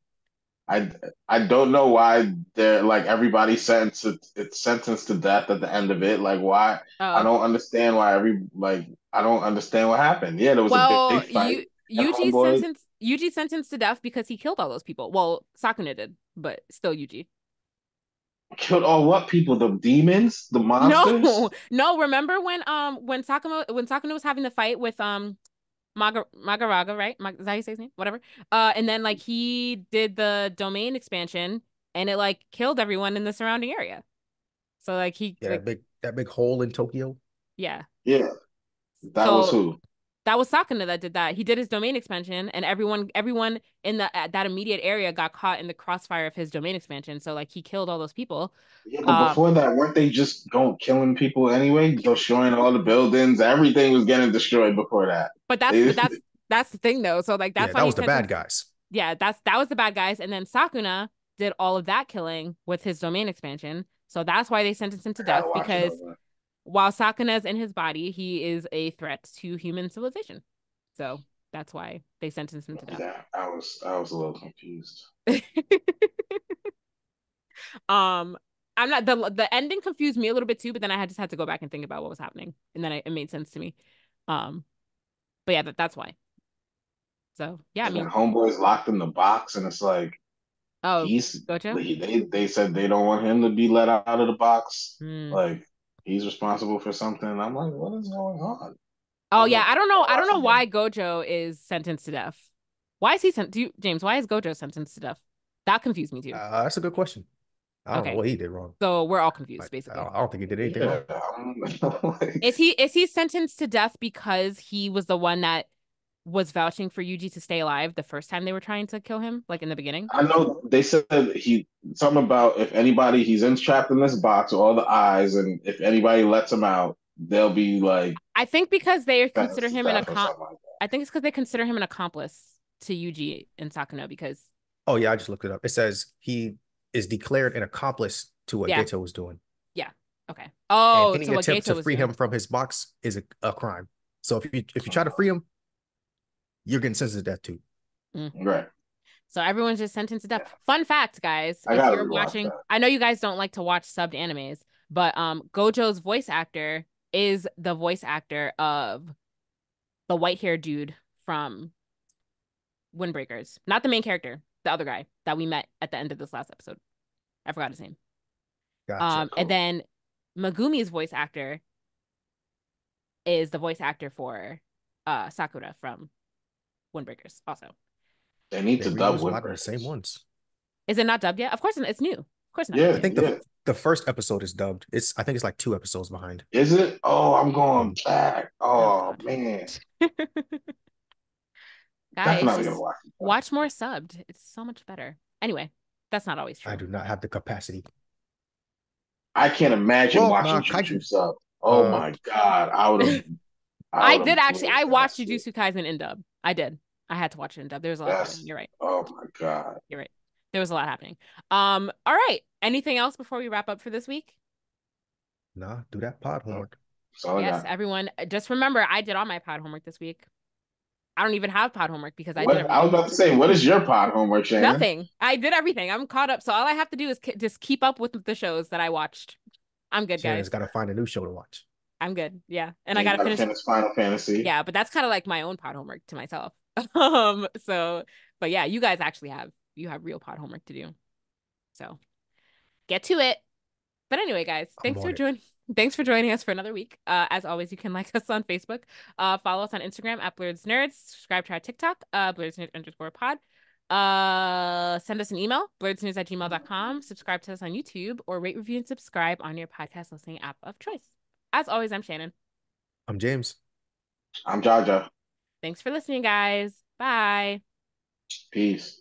I I don't know why they're like everybody's sentenced to death at the end of it. Like why I Oh, don't understand why I don't understand what happened. Yeah, there was a well, big fight and homeboy Yuji sentenced to death because he killed all those people. Well, Sakuna did, but still Yuji. killed all what people? The demons? The No, monsters? no. Remember when Sakuna was having the fight with Magaraga, right? Is that how you say his name? Whatever. And then he did the domain expansion and it killed everyone in the surrounding area. So he Yeah, that big hole in Tokyo. yeah. Yeah, that was So who? that was Sakuna that did that. He did his domain expansion and everyone in that immediate area got caught in the crossfire of his domain expansion. So he killed all those people. Yeah, but before that, weren't they just going killing people anyway? Destroying all the buildings, everything was getting destroyed before that. But They- that's the thing though. So Yeah, that's why that he was the bad sentenced. guys. Yeah, that was the bad guys. And then Sakuna did all of that killing with his domain expansion. So that's why they sentenced him to I gotta death watch it because over. while Sakuna's in his body, he is a threat to human civilization. So that's why they sentenced him to death. Yeah, I was a little confused. I'm not the ending confused me a little bit too, but then I just had to go back and think about what was happening, and then it made sense to me. But yeah, that's why. So yeah, I And then mean, homeboy's locked in the box, and it's like Oh, He's Gojo? they said they don't want him to be let out of the box. Hmm. Like he's responsible for something. I'm like, what is going on? Oh yeah, I don't know. I don't know Watching why Gojo is sentenced to death. Why is he sent? James? Why is Gojo sentenced to death? That confused me too. That's a good question. I don't know Okay, what he did wrong. so we're all confused Like, basically. I don't think he did anything Yeah, wrong. like, Is he sentenced to death because he was the one that was vouching for Yuji to stay alive the first time they were trying to kill him, like in the beginning? I know they said he something about if anybody he's trapped in this box with all the eyes, and if anybody lets him out, they'll be like I think because they consider sentenced to him death or something like I think it's because they consider him an accomplice to Yuji and Sakuno because Oh yeah, I just looked it up. It says he is declared an accomplice to what yeah, Geto was doing, yeah, okay. and Oh, any to what attempt Geto to was free doing. him from his box is a crime. So if you try to that. free him, you're getting sentenced to death too. Mm. Right. So everyone's just sentenced to death. Yeah. Fun fact, guys, I if gotta you're rewatch watching, that. I know you guys don't like to watch subbed animes, but Gojo's voice actor is the voice actor of the white-haired dude from Windbreakers. Not the main character, the other guy that we met at the end of this last episode. I forgot his name. Gotcha. And Cool. then Megumi's voice actor is the voice actor for Sakura from Windbreakers also. They need They to dub reuse a lot of the same Windbreakers. ones. Is it not dubbed yet? Of course it's new. Of course not. It's I Yeah, new. think yeah. the first episode is dubbed. I think it's like 2 episodes behind. Is it? Oh, I'm going Mm. back. Oh Oh God. man. Guys, Definitely gonna just watch it. watch more subbed. It's so much better. Anyway, that's not always I true. do not have the capacity. I can't imagine Well, watching nah, Choo Kaiju. sub. Oh Uh, my God. I I would did have actually. I blazed that watched shit. Jujutsu Kaisen in dub. I did. I had to watch it in dub. There was a lot going on. That's You're right. oh my God. You're right. There was a lot happening. All right. Anything else before we wrap up for this week? nah, do that pod Nope. homework. That's all I Yes, got. everyone. Just remember, I did all my pod homework this week. I don't even have pod homework because I did What I was everything. about to say, what is your pod homework, Shannon? Nothing. I did everything. I'm caught up. So all I have to do is just keep up with the shows that I watched. I'm good, Shannon's guys. got to find a new show to watch. I'm good. Yeah. And I Yeah, you gotta gotta finish. finish Final Fantasy. Yeah, but that's kind of like my own pod homework to myself. So, but yeah, you guys actually have real pod homework to do. So get to it. But anyway, guys, I'm on it. thanks for joining us for another week. As always, you can like us on Facebook, follow us on Instagram at Blerdsnerds, subscribe to our TikTok, Blerdsnerds_pod. Send us an email, blerdsnerds@gmail.com, subscribe to us on YouTube, or rate, review, and subscribe on your podcast listening app of choice. As always, I'm Shannon. I'm James. I'm Jaja. Thanks for listening, guys. Bye. Peace.